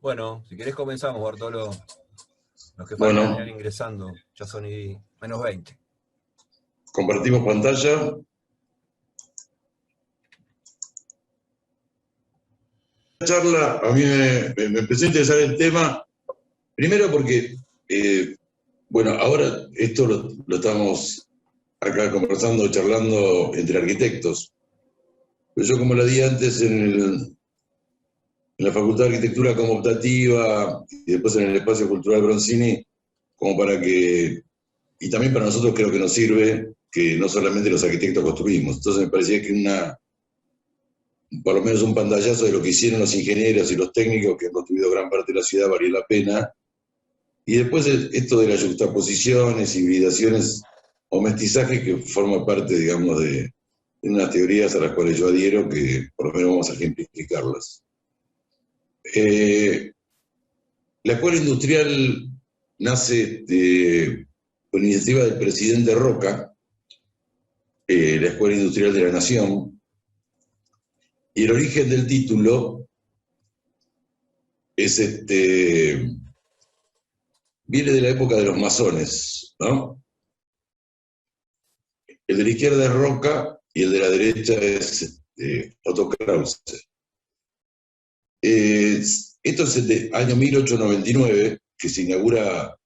Bueno, si querés comenzamos, Bartolo. Los que faltan Bueno, irán ingresando. Ya son y menos 20. compartimos pantalla. La charla, a mí me empezó a interesar el tema, primero porque, bueno, ahora esto lo estamos acá conversando, charlando entre arquitectos. Pero yo como lo di antes en la Facultad de Arquitectura como optativa y después en el Espacio Cultural Bronzini, como para que, y también para nosotros creo que nos sirve que no solamente los arquitectos construimos. Entonces me parecía que por lo menos un pantallazo de lo que hicieron los ingenieros y los técnicos que han construido gran parte de la ciudad valía la pena. Y después esto de las yuxtaposiciones, hibridaciones o mestizaje que forma parte, digamos, de unas teorías a las cuales yo adhiero, que por lo menos vamos a ejemplificarlas. La escuela industrial nace por iniciativa del presidente Roca, la Escuela Industrial de la Nación, y el origen del título es viene de la época de los masones, ¿no? El de la izquierda es Roca y el de la derecha es Otto Krause. Esto es el de año 1899, que se inaugura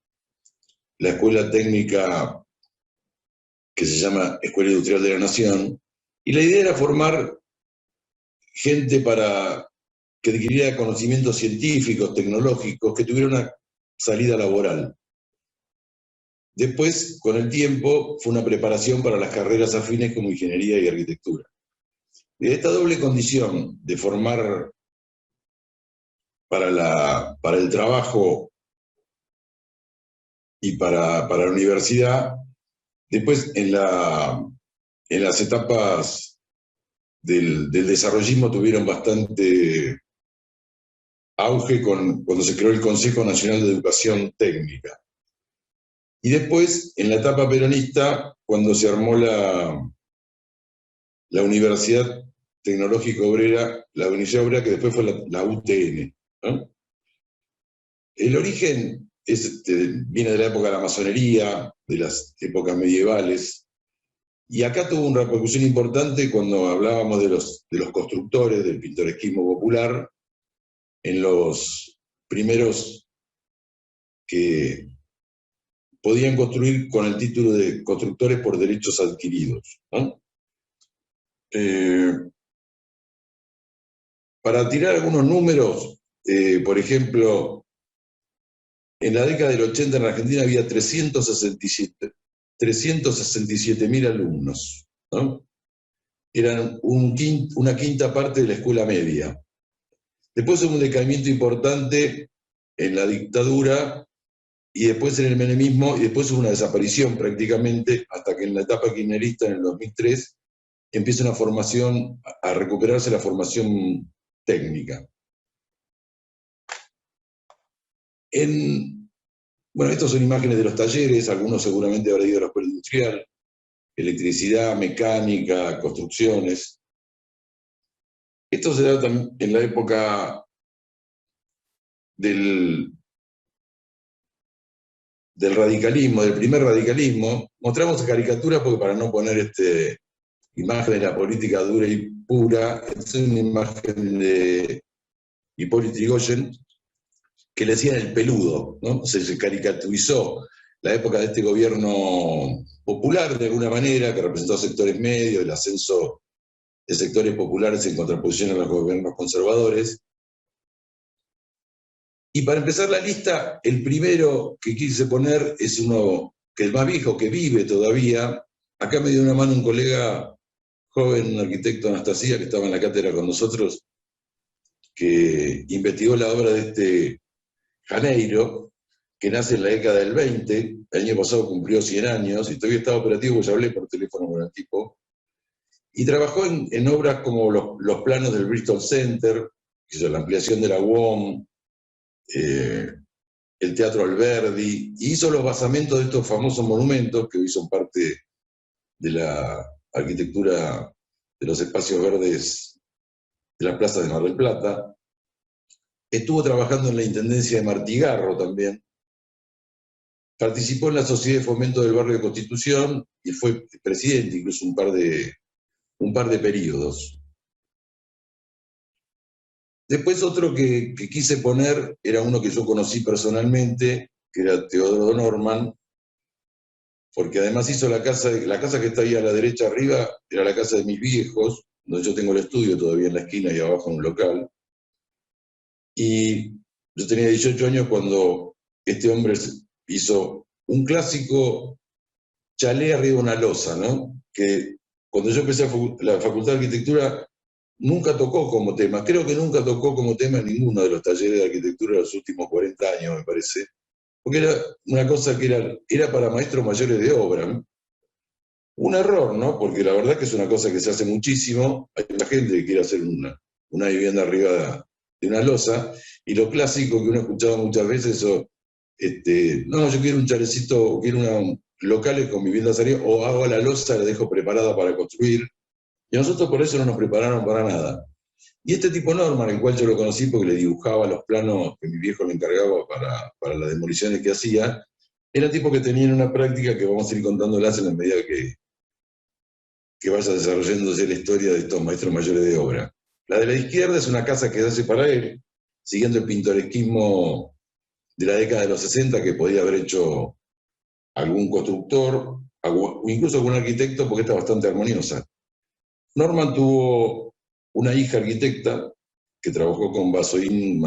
la escuela técnica que se llama Escuela Industrial de la Nación, y la idea era formar gente que adquiriera conocimientos científicos, tecnológicos, que tuviera una salida laboral. Después, con el tiempo, fue una preparación para las carreras afines como ingeniería y arquitectura. De esta doble condición de formar para el trabajo y para la universidad, después en las etapas del desarrollismo tuvieron bastante auge cuando se creó el Consejo Nacional de Educación Técnica. Y después, en la etapa peronista, cuando se armó la Universidad Tecnológica Obrera, la Universidad Obrera, que después fue la UTN, ¿no? El origen viene de la época de la masonería, de las épocas medievales, y acá tuvo una repercusión importante cuando hablábamos de los constructores, del pintoresquismo popular, en los primeros que podían construir con el título de constructores por derechos adquiridos, ¿no? Para tirar algunos números, por ejemplo, en la década del 80 en Argentina había 367.000 alumnos, ¿no? Eran una quinta parte de la escuela media. Después hubo un decaimiento importante en la dictadura y después en el menemismo, y después hubo una desaparición prácticamente, hasta que en la etapa kirchnerista en el 2003 empieza una formación, a recuperarse la formación técnica. Bueno, estas son imágenes de los talleres, algunos seguramente habrán ido a la escuela industrial, electricidad, mecánica, construcciones. Esto se da también en la época del radicalismo, del primer radicalismo. Mostramos caricaturas porque para no poner imagen de la política dura y pura, esta es una imagen de Hipólito Yrigoyen, que le decían el peludo, ¿no? Se caricaturizó la época de este gobierno popular, de alguna manera, que representó a sectores medios, el ascenso de sectores populares en contraposición a los gobiernos conservadores. Y para empezar la lista, el primero que quise poner es uno que es más viejo, que vive todavía. Acá me dio una mano un colega joven, un arquitecto, Anastasia, que estaba en la cátedra con nosotros, que investigó la obra de Janeiro, que nace en la década del 20, el año pasado cumplió 100 años, y todavía estaba operativo, porque ya hablé por teléfono con el tipo, y trabajó en obras como los planos del Bristol Center, que es la ampliación de la UOM, el Teatro Alberdi, y hizo los basamentos de estos famosos monumentos, que hoy son parte de la arquitectura de los espacios verdes de las plazas de Mar del Plata. estuvo trabajando en la Intendencia de Martigarro también, participó en la Sociedad de Fomento del Barrio de Constitución y fue presidente incluso un par de periodos. Después otro que quise poner era uno que yo conocí personalmente, que era Teodoro Norman, porque además hizo la casa que está ahí a la derecha arriba, era la casa de mis viejos, donde yo tengo el estudio todavía en la esquina y abajo en un local. Y yo tenía 18 años cuando este hombre hizo un clásico chalet arriba de una losa, ¿no? Que cuando yo empecé la Facultad de Arquitectura nunca tocó como tema, creo que nunca tocó como tema en ninguno de los talleres de arquitectura de los últimos 40 años, me parece, porque era una cosa que era para maestros mayores de obra, ¿no? Un error, ¿no? Porque la verdad que es una cosa que se hace muchísimo, hay mucha gente que quiere hacer una vivienda arriba de una losa, y lo clásico que uno ha escuchado muchas veces, no, yo quiero un chalecito, quiero locales con viviendas arriba, o hago la losa, la dejo preparada para construir, y nosotros por eso no nos prepararon para nada. Y este tipo Norman, el cual yo lo conocí porque le dibujaba los planos que mi viejo le encargaba para las demoliciones que hacía, era tipo que tenía una práctica que vamos a ir contándolas en la medida que vaya desarrollándose la historia de estos maestros mayores de obra. La de la izquierda es una casa que se hace para él, siguiendo el pintoresquismo de la década de los 60 que podía haber hecho algún constructor, o incluso algún arquitecto, porque está bastante armoniosa. Norman tuvo una hija arquitecta que trabajó con Vasoín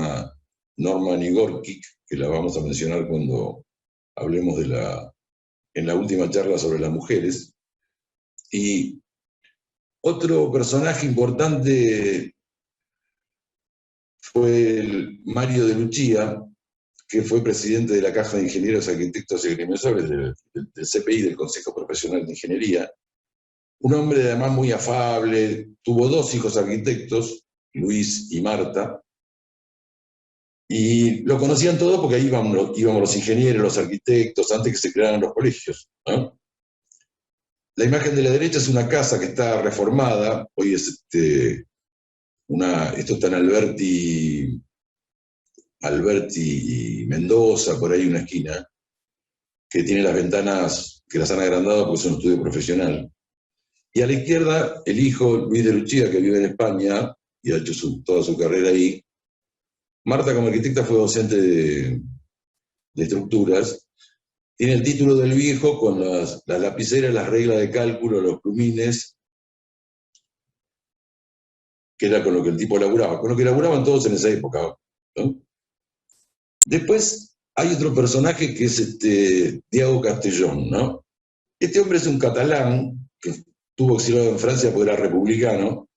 Norman Igorkic, que la vamos a mencionar cuando hablemos en la última charla sobre las mujeres. Y otro personaje importante fue el Mario de Lucia, que fue presidente de la Caja de Ingenieros, Arquitectos y Agrimensores del CPI, del Consejo Profesional de Ingeniería. Un hombre además muy afable, tuvo 2 hijos arquitectos, Luis y Marta, y lo conocían todos porque ahí íbamos los ingenieros, los arquitectos, antes que se crearan los colegios, ¿no? La imagen de la derecha es una casa que está reformada, hoy es esto está en Alberti y Mendoza, por ahí una esquina, que tiene las ventanas que las han agrandado porque es un estudio profesional. Y a la izquierda, el hijo Luis de Lucia, que vive en España y ha hecho toda su carrera ahí. Marta, como arquitecta, fue docente de estructuras. Tiene el título del viejo con las lapiceras, las reglas de cálculo, los plumines, que era con lo que el tipo laburaba, con lo que laburaban todos en esa época, ¿no? Después hay otro personaje que es Diego Castellón, ¿no? Este hombre es un catalán que estuvo exiliado en Francia porque era republicano.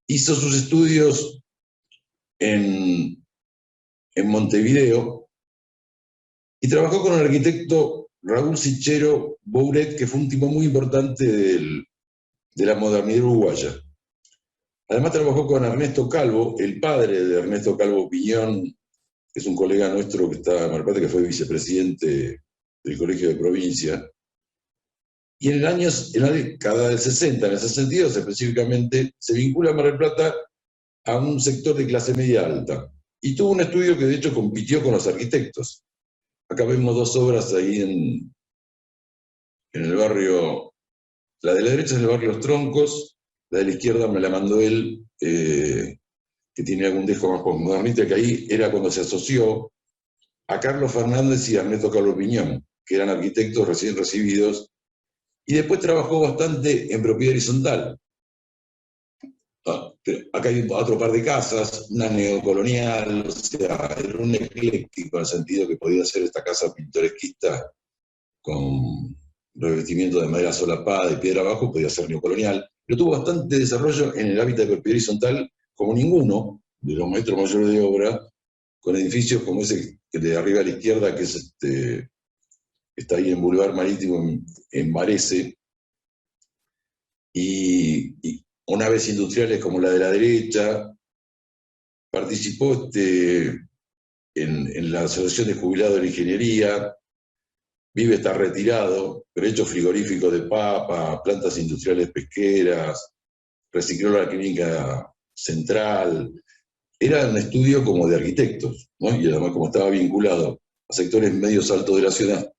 Hizo sus estudios en Montevideo y trabajó con el arquitecto Raúl Sichero Bouret, que fue un tipo muy importante de la modernidad uruguaya. Además trabajó con Ernesto Calvo, el padre de Ernesto Calvo Piñón, que es un colega nuestro que está en Mar del Plata, que fue vicepresidente del Colegio de Provincia. Y en la década del 60, en el 62 específicamente, se vincula a Mar del Plata a un sector de clase media alta. Y tuvo un estudio que de hecho compitió con los arquitectos. Acá vemos 2 obras ahí en el barrio. La de la derecha es el barrio Los Troncos, la de la izquierda me la mandó él, que tiene algún dejo más modernista, que ahí era cuando se asoció a Carlos Fernández y a Ernesto Calvo Piñón, que eran arquitectos recién recibidos, y después trabajó bastante en propiedad horizontal. Pero acá hay otro par de casas, una neocolonial, o sea, era un ecléctico en el sentido que podía ser esta casa pintoresquista con revestimiento de madera solapada, de piedra abajo, podía ser neocolonial, pero tuvo bastante desarrollo en el hábitat de propiedad horizontal, como ninguno de los maestros mayores de obra, con edificios como ese de arriba a la izquierda, que es está ahí en Boulevard Marítimo, en Varese, y naves industriales como la de la derecha. Participó en la Asociación de Jubilados de la Ingeniería, está retirado, pero ha hecho frigoríficos de papa, plantas industriales pesqueras, recicló la clínica central, era un estudio como de arquitectos, ¿no? Y además como estaba vinculado a sectores medios altos de la ciudad,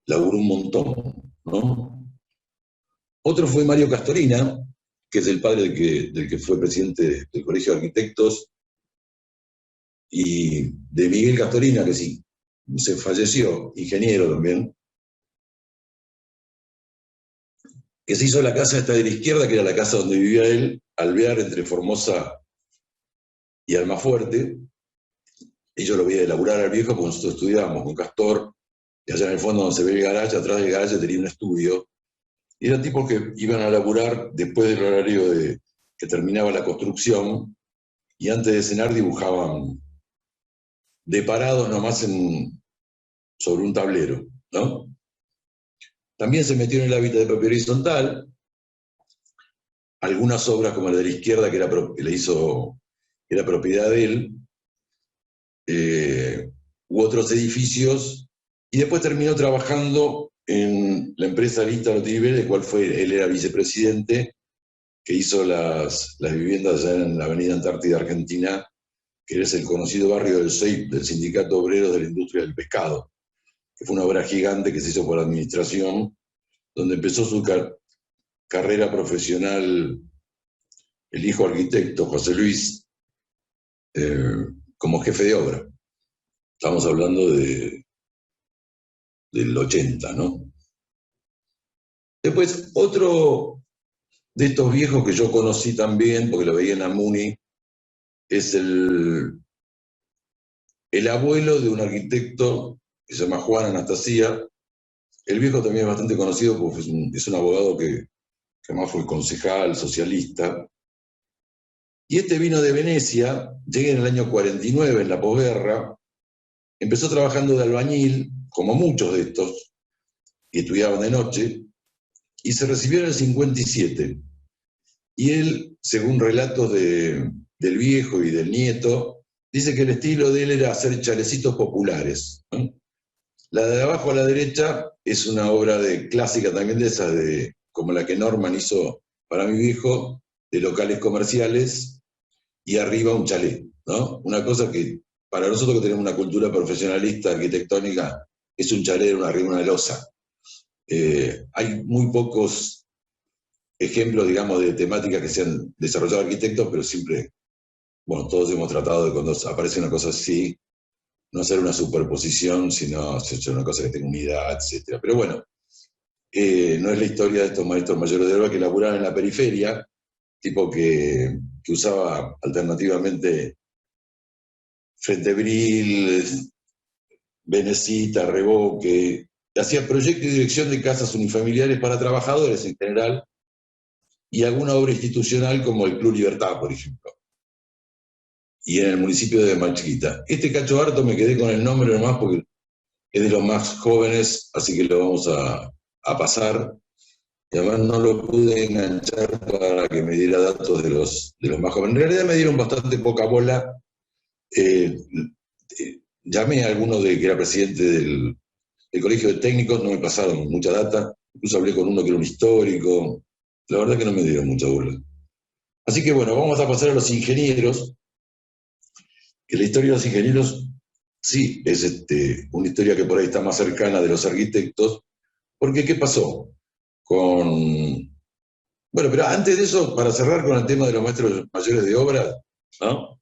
laburó un montón, ¿no? Otro fue Mario Castorina, que es el padre del que fue presidente del Colegio de Arquitectos, y de Miguel Castorina, que sí, se falleció, ingeniero también, que se hizo la casa esta de la izquierda, que era la casa donde vivía él, Alvear, entre Formosa y Almafuerte. Y yo lo veía elaborar al viejo, porque nosotros estudiábamos con Castor, y allá en el fondo donde se ve el garaje, atrás del garaje tenía un estudio. Y eran tipos que iban a laburar después del horario que terminaba la construcción, y antes de cenar dibujaban de parados nomás sobre un tablero, ¿no? También se metió en el hábitat de papel horizontal. Algunas obras como la de la izquierda, que era propiedad de él, u otros edificios, y después terminó trabajando en la empresa Vista Lotivel, de cual él era vicepresidente, que hizo las viviendas allá en la avenida Antártida Argentina, que es el conocido barrio del SEIP, del Sindicato Obrero de la Industria del Pescado, que fue una obra gigante que se hizo por la administración, donde empezó su carrera profesional el hijo arquitecto, José Luis, como jefe de obra. Estamos hablando del 80, ¿no? Después, otro de estos viejos que yo conocí también, porque lo veía en Amuni, es el abuelo de un arquitecto que se llama Juan Anastasia. El viejo también es bastante conocido porque es un abogado que además fue concejal, socialista. Y este vino de Venecia, llega en el año 49, en la posguerra, empezó trabajando de albañil, como muchos de estos, que estudiaban de noche, y se recibió en el 57. Y él, según relatos del viejo y del nieto, dice que el estilo de él era hacer chalecitos populares, ¿no? La de abajo a la derecha es una obra clásica también de esas, como la que Norman hizo para mi viejo, de locales comerciales, y arriba un chalet, ¿no? Una cosa que para nosotros que tenemos una cultura profesionalista arquitectónica, es un chalet arriba de una losa. Hay muy pocos ejemplos, digamos, de temáticas que se han desarrollado arquitectos, pero siempre, bueno, todos hemos tratado de, cuando aparece una cosa así, no hacer una superposición, sino hacer una cosa que tenga unidad, etc. Pero bueno, no es la historia de estos maestros mayores de obra que laburaban en la periferia, tipo que usaba alternativamente Frentebril, Venecita, Revoque, hacía proyecto y dirección de casas unifamiliares para trabajadores en general, y alguna obra institucional como el Club Libertad, por ejemplo, y en el municipio de Malchiquita. Este Cacho Harto me quedé con el nombre nomás porque es de los más jóvenes, así que lo vamos a pasar. Y además no lo pude enganchar para que me diera datos de los más jóvenes. En realidad me dieron bastante poca bola. Llamé a alguno que era presidente del Colegio de Técnicos, no me pasaron mucha data. Incluso hablé con uno que era un histórico. La verdad que no me dieron mucha bola. Así que bueno, vamos a pasar a los ingenieros. Que la historia de los ingenieros, sí, es una historia que por ahí está más cercana de los arquitectos. Porque, ¿qué pasó? Bueno, pero antes de eso, para cerrar con el tema de los maestros mayores de obra, ¿no?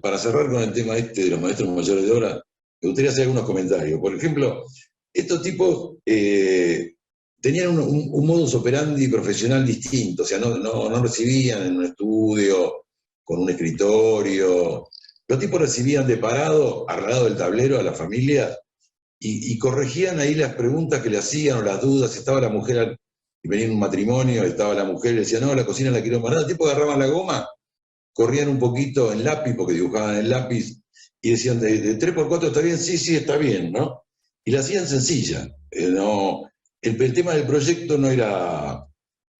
Para cerrar con el tema de los maestros mayores de obra, me gustaría hacer algunos comentarios. Por ejemplo, estos tipos tenían un modus operandi profesional distinto, o sea, no recibían en un estudio, con un escritorio. Los tipos recibían de parado, al lado del tablero, a la familia, y corregían ahí las preguntas que le hacían o las dudas. Estaba la mujer, y venía en un matrimonio, estaba la mujer y le decía, no, la cocina la quiero más nada. El tipo agarraban la goma, corrían un poquito en lápiz, porque dibujaban en lápiz, y decían, de 3x4 está bien, sí, está bien, ¿no? Y la hacían sencilla. El tema del proyecto no era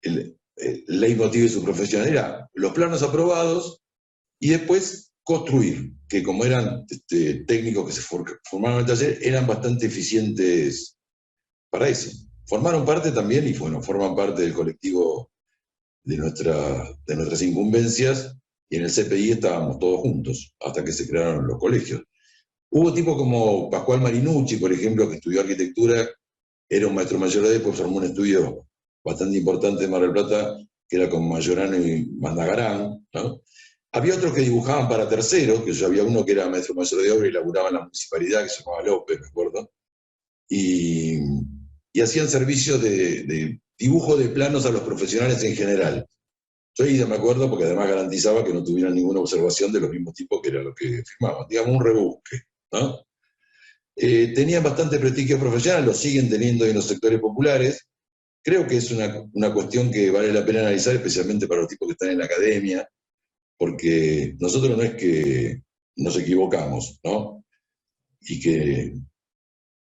el leitmotiv de su profesión, era los planos aprobados y después construir, que como eran técnicos que se formaron en el taller, eran bastante eficientes para eso. Formaron parte también, y bueno, forman parte del colectivo de nuestras incumbencias, y en el CPI estábamos todos juntos, hasta que se crearon los colegios. Hubo tipos como Pascual Marinucci, por ejemplo, que estudió arquitectura, era un maestro mayor de después formó un estudio bastante importante en Mar del Plata, que era con Mayorano y Mandagarán, ¿no? Había otros que dibujaban para terceros, que yo había uno que era maestro mayor de obra y laburaba en la municipalidad, que se llamaba López, me acuerdo, y hacían servicios de dibujo de planos a los profesionales en general. Yo ahí ya me acuerdo porque además garantizaba que no tuvieran ninguna observación de los mismos tipos que era lo que firmaban, digamos un rebusque, ¿no? Tenían bastante prestigio profesional, lo siguen teniendo en los sectores populares. Creo que es una cuestión que vale la pena analizar, especialmente para los tipos que están en la academia, porque nosotros no es que nos equivocamos, ¿no? Y que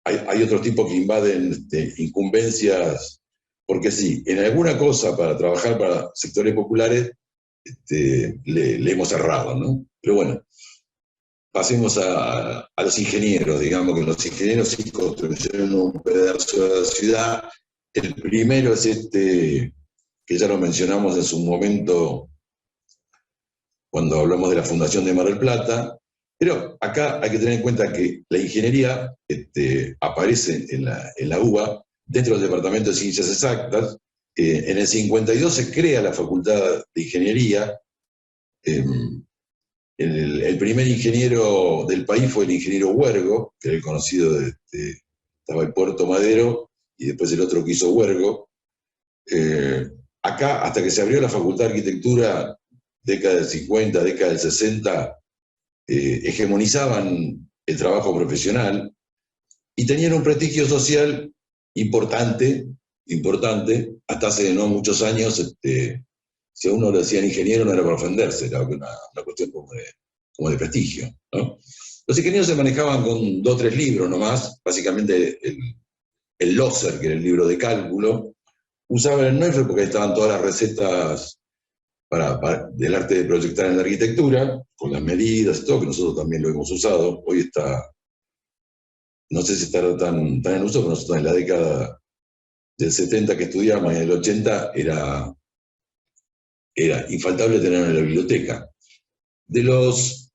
hay otros tipos que invaden incumbencias, porque sí, en alguna cosa para trabajar para sectores populares le hemos errado, ¿no? Pero bueno, pasemos a los ingenieros, digamos que los ingenieros sí construyeron un pedazo de la ciudad. El primero es que ya lo mencionamos en su momento cuando hablamos de la fundación de Mar del Plata, pero acá hay que tener en cuenta que la ingeniería aparece en la UBA dentro del Departamento de Ciencias Exactas. En el 52 se crea la Facultad de Ingeniería. El primer ingeniero del país fue el ingeniero Huergo, que era el conocido estaba el Puerto Madero, y después el otro que hizo Huergo. Acá, hasta que se abrió la Facultad de Arquitectura, década del 50, década del 60, hegemonizaban el trabajo profesional y tenían un prestigio social importante, hasta hace no muchos años. Si a uno le decían ingeniero no era para ofenderse, era una cuestión como de prestigio, ¿no? Los ingenieros se manejaban con 2 o 3 libros nomás, básicamente el Loser, que era el libro de cálculo. Usaban el Neufeld porque estaban todas las recetas del arte de proyectar en la arquitectura, con las medidas y todo, que nosotros también lo hemos usado. Hoy está, no sé si estará tan en uso, pero nosotros en la década del 70 que estudiamos, en el 80 era infaltable tenerlo en la biblioteca. De los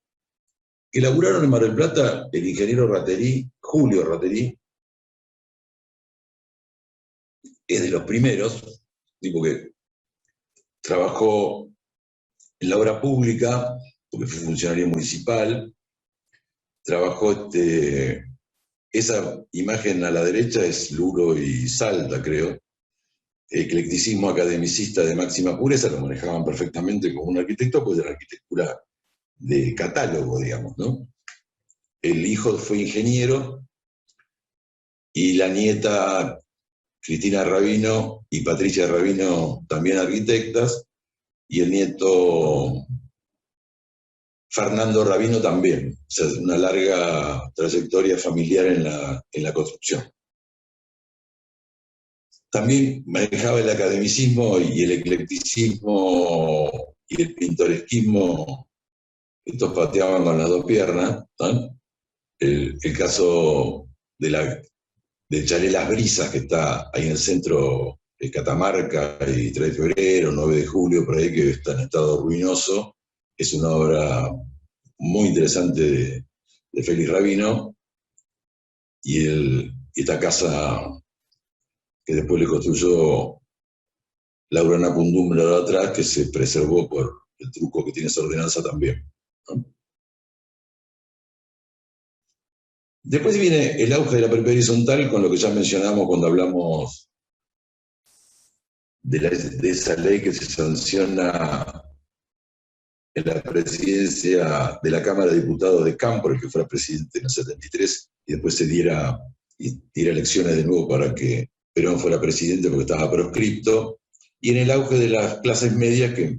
que laburaron en Mar del Plata, el ingeniero Raterí, Julio Raterí, es de los primeros, tipo que trabajó en la obra pública, porque fue funcionario municipal, trabajó, esa imagen a la derecha es Luro y Salta, creo, eclecticismo academicista de máxima pureza, lo manejaban perfectamente como un arquitecto, pues de la arquitectura de catálogo, digamos, ¿no? El hijo fue ingeniero y la nieta Cristina Rabino y Patricia Rabino también arquitectas, y el nieto Fernando Rabino también. O sea, una larga trayectoria familiar en la construcción. También manejaba el academicismo y el eclecticismo y el pintoresquismo. Estos pateaban con las 2 piernas, ¿no? El caso de Chalet Las Brisas, que está ahí en el centro de Catamarca, y 3 de febrero, 9 de julio, por ahí, que está en estado ruinoso, es una obra muy interesante de Félix Rabino, y esta casa que después le construyó Laura Napundumbre de atrás, que se preservó por el truco que tiene esa ordenanza también, ¿no? Después viene el auge de la perspectiva horizontal, con lo que ya mencionamos cuando hablamos de esa ley que se sanciona en la presidencia de la Cámara de Diputados de Campo, el que fuera presidente en el 73, y después se diera elecciones de nuevo para que Perón fuera presidente porque estaba proscripto, y en el auge de las clases medias, que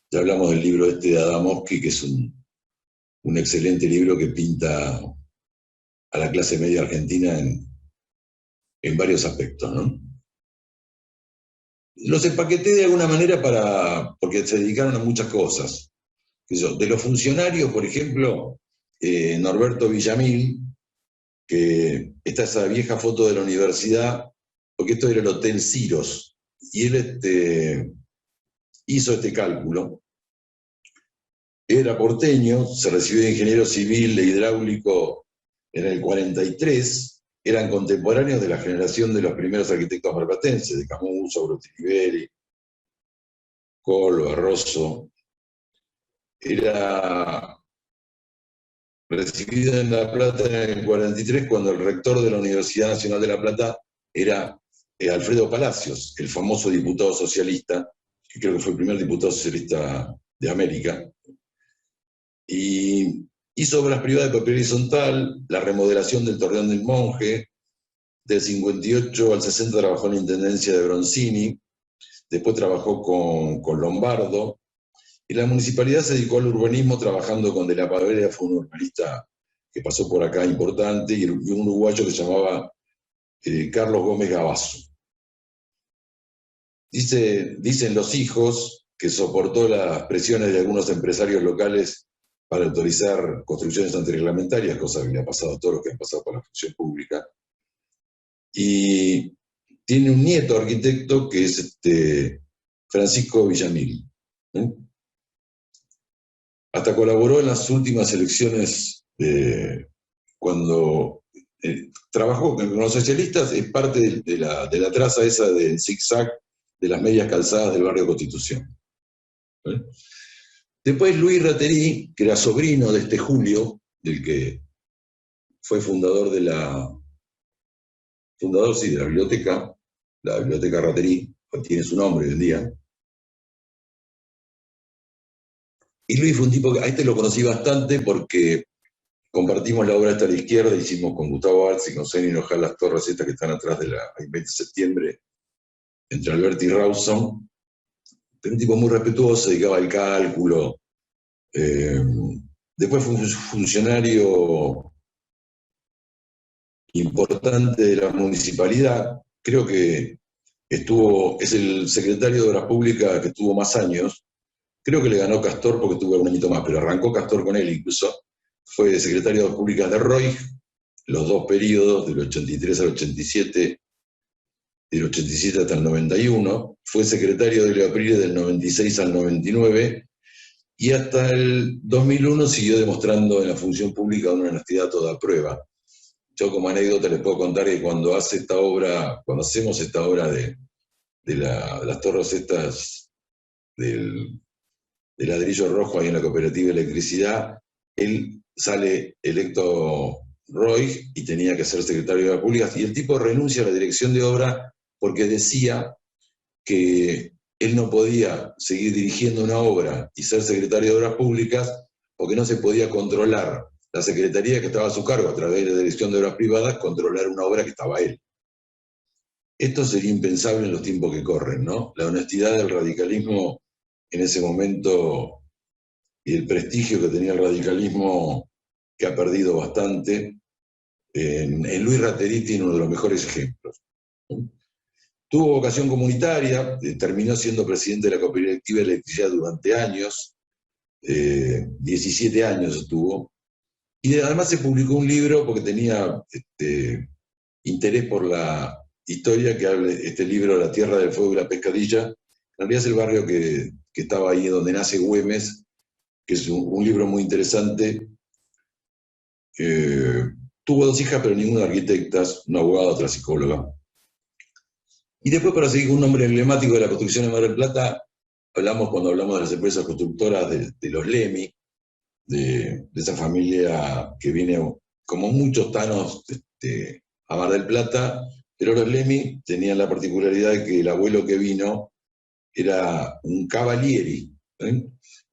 ya hablamos del libro de Adamowski, que es un excelente libro que pinta a la clase media argentina en varios aspectos, ¿no? Los empaqueté de alguna manera porque se dedicaron a muchas cosas. De los funcionarios, por ejemplo, Norberto Villamil, que está esa vieja foto de la universidad, porque esto era el Hotel Ciros, y él hizo este cálculo. era porteño, se recibió de ingeniero civil de hidráulico en el 43, eran contemporáneos de la generación de los primeros arquitectos marplatenses, de Camuso, Brutiliberi, Colo, Barroso. Era recibido en La Plata en el 43 cuando el rector de la Universidad Nacional de La Plata era Alfredo Palacios, el famoso diputado socialista, que creo que fue el primer diputado socialista de América. Y hizo obras privadas de papel horizontal, la remodelación del Torreón del Monje, del 58 al 60 trabajó en la Intendencia de Bronzini, después trabajó con Lombardo, y la municipalidad se dedicó al urbanismo trabajando con De la Pavera, fue un urbanista que pasó por acá importante, y un uruguayo que se llamaba Carlos Gómez Gavazo. Dicen los hijos que soportó las presiones de algunos empresarios locales para autorizar construcciones antirreglamentarias, cosa que le ha pasado a todos los que han pasado por la función pública. Y tiene un nieto arquitecto que es Francisco Villamil. Hasta colaboró en las últimas elecciones cuando trabajó con los socialistas, es parte de la traza esa del zigzag de las medias calzadas del barrio Constitución. Después Luis Raterí, que era sobrino de este Julio, del que fue fundador de la biblioteca Raterí, que tiene su nombre hoy en día. Y Luis fue un tipo que a este lo conocí bastante porque compartimos la obra esta a la izquierda, hicimos con Gustavo Arz y con Zeni Nojal las torres estas que están atrás de la 20 de septiembre, entre Alberti y Rawson. Pero un tipo muy respetuoso, se dedicaba al cálculo. Después fue un funcionario importante de la municipalidad. Creo que es el secretario de Obras Públicas que estuvo más años. Creo que le ganó Castor porque tuvo un añito más, pero arrancó Castor con él incluso. Fue secretario de Obras Públicas de Roig, los dos periodos, del 83 al 87, del 87 hasta el 91. Fue secretario de Leoprile del 96 al 99, y hasta el 2001 siguió demostrando en la función pública una honestidad a toda prueba. Yo como anécdota les puedo contar que cuando hacemos esta obra de las torres estas de ladrillo rojo ahí en la cooperativa de electricidad, él sale electo Roig y tenía que ser secretario de Obras Públicas, y el tipo renuncia a la dirección de obra porque decía que él no podía seguir dirigiendo una obra y ser secretario de Obras Públicas porque no se podía controlar la secretaría que estaba a su cargo a través de la dirección de obras privadas, controlar una obra que estaba él. Esto sería impensable en los tiempos que corren, ¿no? La honestidad del radicalismo en ese momento y el prestigio que tenía el radicalismo, que ha perdido bastante, en Luis Raterí tiene uno de los mejores ejemplos. Tuvo vocación comunitaria, terminó siendo presidente de la cooperativa de electricidad durante años, 17 años estuvo, y además se publicó un libro porque tenía interés por la historia, que habla este libro, La Tierra del Fuego y la Pescadilla. En realidad es el barrio que estaba ahí donde nace Güemes, que es un libro muy interesante. Tuvo dos hijas, pero ninguna arquitectas, una abogada, otra psicóloga. Y después, para seguir con un nombre emblemático de la construcción en Mar del Plata, cuando hablamos de las empresas constructoras de los Lemy, de esa familia que viene, como muchos tanos, a Mar del Plata, pero los Lemy tenían la particularidad de que el abuelo que vino era un cavalieri,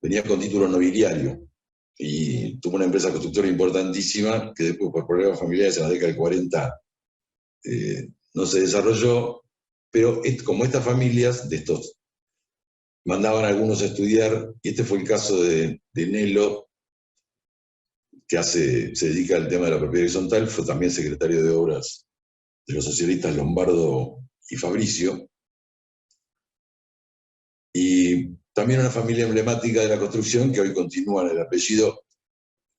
venía con título nobiliario, y tuvo una empresa constructora importantísima que después, por problemas familiares en la década del 40, no se desarrolló, pero como estas familias de estos mandaban a algunos a estudiar, y este fue el caso de Nelo, que se dedica al tema de la propiedad horizontal, fue también secretario de obras de los socialistas Lombardo y Fabricio, y también una familia emblemática de la construcción que hoy continúa en el apellido,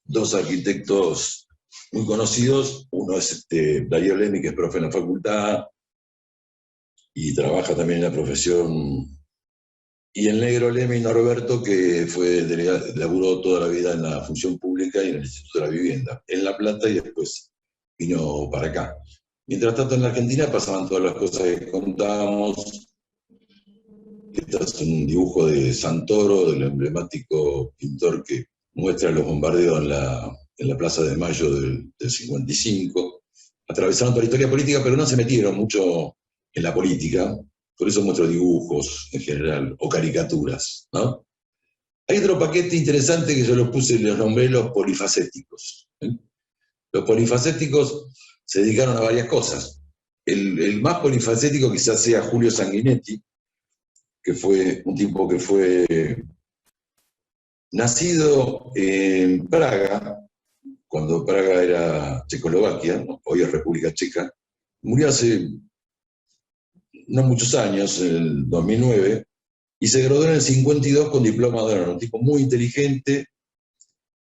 dos arquitectos muy conocidos. Uno es Darío Lemy, que es profe en la facultad y trabaja también en la profesión y el negro Leme y Norberto, que laburó toda la vida en la función pública y en el Instituto de la Vivienda, en La Plata, y después vino para acá. Mientras tanto, en la Argentina pasaban todas las cosas que contábamos. Este es un dibujo de Santoro, del emblemático pintor que muestra los bombardeos en la Plaza de Mayo del 55. Atravesaron toda la historia política, pero no se metieron mucho en la política. Por eso muestro dibujos en general, o caricaturas, ¿no? Hay otro paquete interesante que yo los puse, los nombré los polifacéticos. Los polifacéticos se dedicaron a varias cosas. El más polifacético quizás sea Julio Sanguinetti, que fue un tipo que fue nacido en Praga, cuando Praga era Checoslovaquia, ¿no? Hoy es República Checa. Murió hace no muchos años, en el 2009, y se graduó en el 52 con diploma de honor. Un tipo muy inteligente.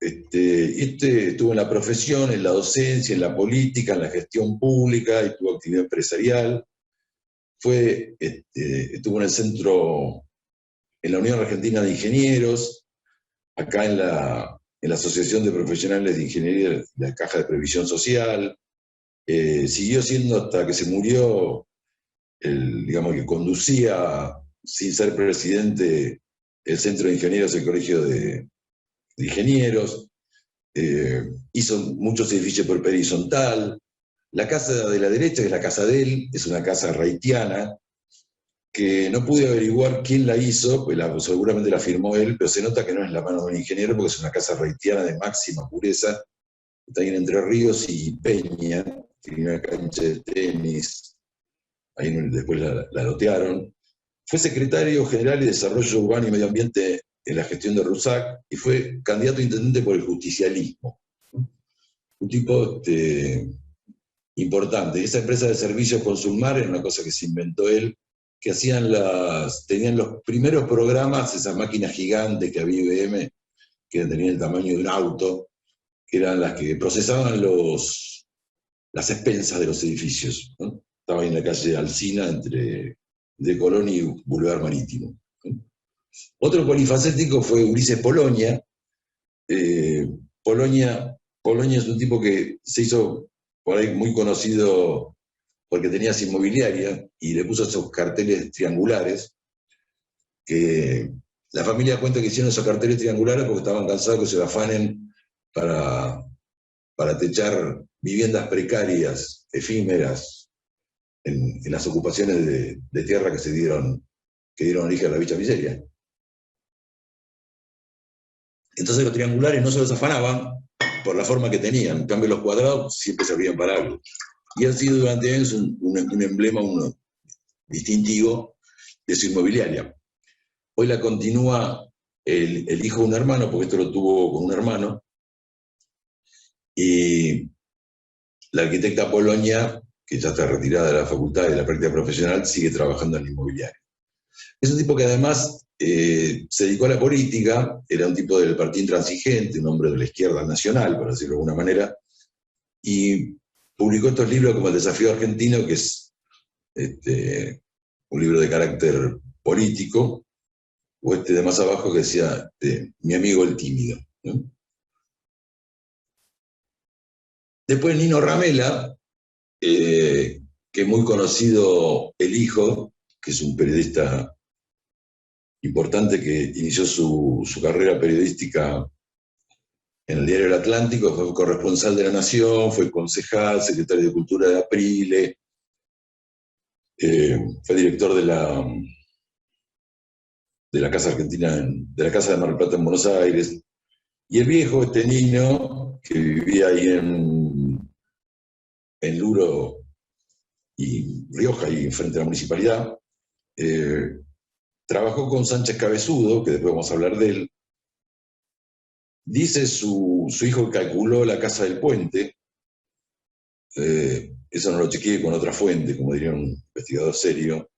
Estuvo en la profesión, en la docencia, en la política, en la gestión pública, y tuvo actividad empresarial. Estuvo en el centro, en la Unión Argentina de Ingenieros, acá en la Asociación de Profesionales de Ingeniería, la Caja de Previsión Social. Siguió siendo hasta que se murió, digamos, que conducía, sin ser presidente, el Centro de Ingenieros, el Colegio de Ingenieros. Hizo muchos edificios por horizontal. La casa de la derecha, que es la casa de él, es una casa reitiana, que no pude averiguar quién la hizo, pues seguramente la firmó él, pero se nota que no es la mano de un ingeniero, porque es una casa reitiana de máxima pureza, está ahí en Entre Ríos y Peña, tiene una cancha de tenis, ahí después la lotearon. Fue secretario general de Desarrollo Urbano y Medio Ambiente en la gestión de Rusac, y fue candidato a intendente por el justicialismo. Un tipo importante. Esa empresa de servicios Consulmar era una cosa que se inventó él, que tenían los primeros programas, esas máquinas gigantes que había IBM, que tenían el tamaño de un auto, que eran las que procesaban las expensas de los edificios, ¿no? Estaba ahí en la calle Alsina, entre de Colón y Boulevard Marítimo, ¿no? Otro polifacético fue Ulises Polonia. Polonia es un tipo que se hizo por ahí muy conocido porque tenía esa inmobiliaria y le puso esos carteles triangulares, que la familia cuenta que hicieron esos carteles triangulares porque estaban cansados que se afanen para techar viviendas precarias, efímeras, en las ocupaciones de tierra que dieron origen a la Villa Miseria. Entonces los triangulares no se los afanaban por la forma que tenían, en cambio los cuadrados siempre servían para algo. Y ha sido durante años un emblema, distintivo de su inmobiliaria. Hoy la continúa el hijo de un hermano, porque esto lo tuvo con un hermano, y la arquitecta Polonia, que ya está retirada de la facultad y de la práctica profesional, sigue trabajando en la inmobiliaria. Es un tipo que además se dedicó a la política, era un tipo del Partido Intransigente, un hombre de la izquierda nacional, por decirlo de alguna manera, y publicó estos libros como El Desafío Argentino, que es un libro de carácter político, o de más abajo que decía Mi amigo el tímido, ¿no? Después Nino Ramela, que es muy conocido, el hijo, que es un periodista importante que inició su carrera periodística en el diario El Atlántico, fue corresponsal de La Nación, fue concejal, secretario de Cultura de Aprile, fue director de la Casa Argentina, de la Casa de Mar del Plata en Buenos Aires. Y el viejo, Nino, que vivía ahí en Luro y Rioja, ahí enfrente de la municipalidad, trabajó con Sánchez Cabezudo, que después vamos a hablar de él. Dice su hijo que calculó la Casa del Puente. Eso no lo chequeé con otra fuente, como diría un investigador serio,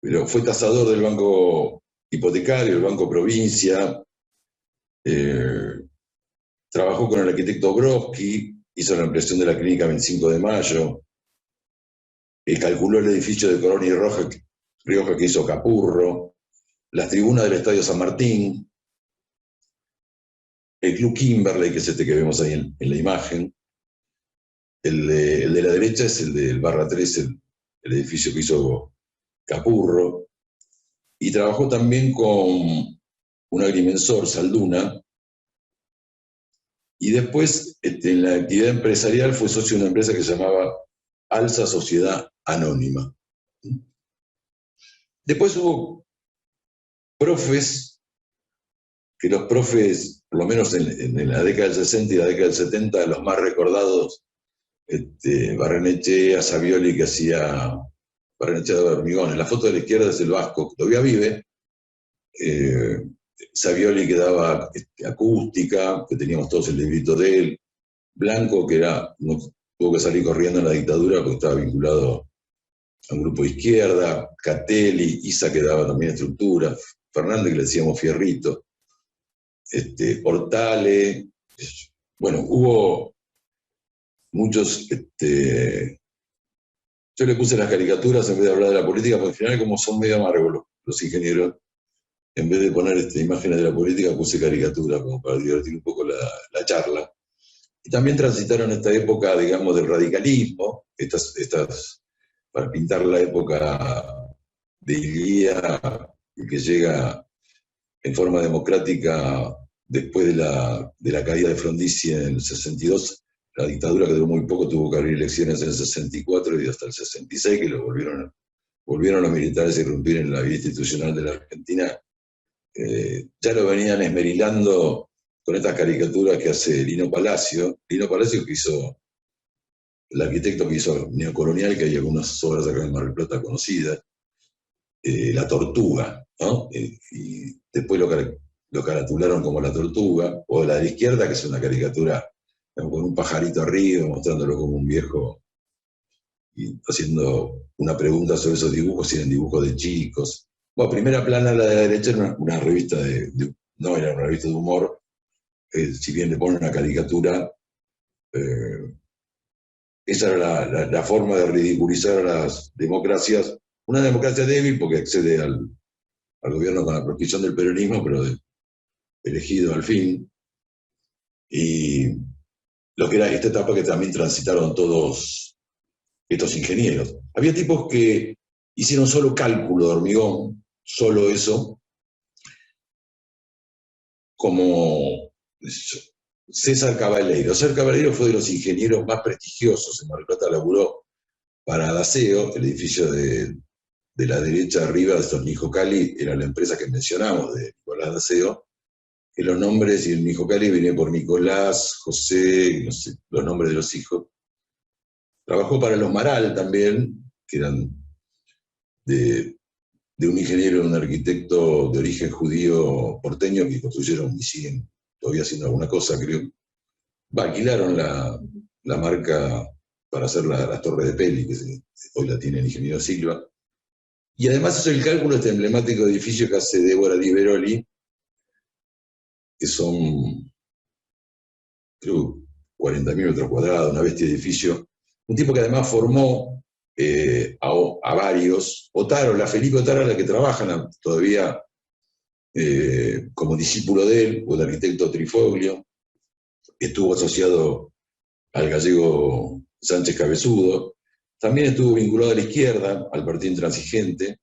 pero fue tasador del Banco Hipotecario, del Banco Provincia, trabajó con el arquitecto Brodsky, hizo la ampliación de la clínica 25 de Mayo, calculó el edificio de Colón y Rioja que hizo Capurro, las tribunas del Estadio San Martín, el Club Kimberley, que es este que vemos ahí en la imagen. El de la derecha es el del Barra 3, el edificio que hizo Capurro. Y trabajó también con un agrimensor, Salduna. Y después, en la actividad empresarial, fue socio de una empresa que se llamaba Alsa Sociedad Anónima. Después hubo profes, que los profes, por lo menos en la década del 60 y la década del 70, los más recordados, Barrenechea, Savioli, que hacía Barrenechea de Hormigón. En la foto de la izquierda es el vasco, que todavía vive. Savioli, que daba acústica, que teníamos todos el librito de él. Blanco, que tuvo que salir corriendo en la dictadura porque estaba vinculado a un grupo de izquierda. Catelli, Isa, que daba también estructura. Fernández, que le decíamos Fierrito. Hortale. Bueno, hubo muchos. Yo le puse las caricaturas en vez de hablar de la política, porque al final, como son medio amargos los ingenieros, en vez de poner imágenes de la política, puse caricaturas como para divertir un poco la charla. Y también transitaron esta época, digamos, del radicalismo, para pintar la época de Ilía, que llega en forma democrática después de la caída de Frondizi en el 62. La dictadura, que duró muy poco, tuvo que abrir elecciones en el 64 y hasta el 66, que lo volvieron los militares a irrumpir en la vida institucional de la Argentina. Ya lo venían esmerilando con estas caricaturas que hace Lino Palacio, que hizo, el arquitecto que hizo Neocolonial, que hay algunas obras acá en Mar del Plata conocidas, La Tortuga, ¿no? Y después lo caratularon como La Tortuga, o la de la izquierda, que es una caricatura con un pajarito arriba, mostrándolo como un viejo, y haciendo una pregunta sobre esos dibujos, si eran dibujos de chicos. Bueno, primera plana, la de la derecha, era una revista no era una revista de humor, si bien le ponen una caricatura, esa era la forma de ridiculizar a las democracias, una democracia débil porque accede al gobierno con la proscripción del peronismo, pero elegido al fin, y lo que era esta etapa que también transitaron todos estos ingenieros. Había tipos que hicieron solo cálculo de hormigón, solo eso, como César Caballero. César Caballero fue de los ingenieros más prestigiosos. En Mar del Plata laburó para Daseo, el edificio de la derecha arriba de Nijo Cali, era la empresa que mencionamos, de Nicolás Daseo, que los nombres, y el Nijo Cali venía por Nicolás, José, no sé, los nombres de los hijos. Trabajó para los Maral también, que eran de un ingeniero y un arquitecto de origen judío porteño, que construyeron y siguen todavía haciendo alguna cosa, creo. Alquilaron la marca para hacer las torres de Peli, que hoy la tiene el ingeniero Silva. Y además hizo el cálculo de este emblemático edificio que hace Débora Di Veroli, que son, creo, 40.000 metros cuadrados, una bestia de edificio. Un tipo que además formó a varios. Felipe Otaro, la que trabajan todavía como discípulo de él, o el arquitecto Trifoglio, estuvo asociado al gallego Sánchez Cabezudo, también estuvo vinculado a la izquierda, al Partido Intransigente,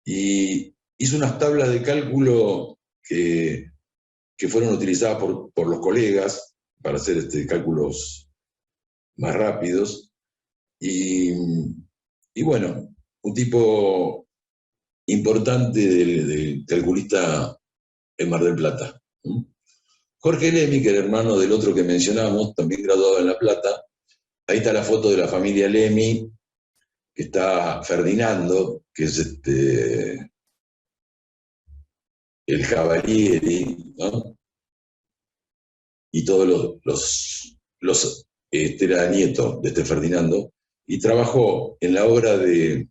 y hizo unas tablas de cálculo que fueron utilizadas por los colegas para hacer cálculos más rápidos. Y bueno, un tipo importante del calculista en Mar del Plata. Jorge Lemy, que era hermano del otro que mencionamos, también graduado en La Plata. Ahí está la foto de la familia Lemy, que está Ferdinando, que es el Cavalieri, ¿no? Y todos era nieto de Ferdinando, y trabajó en la obra de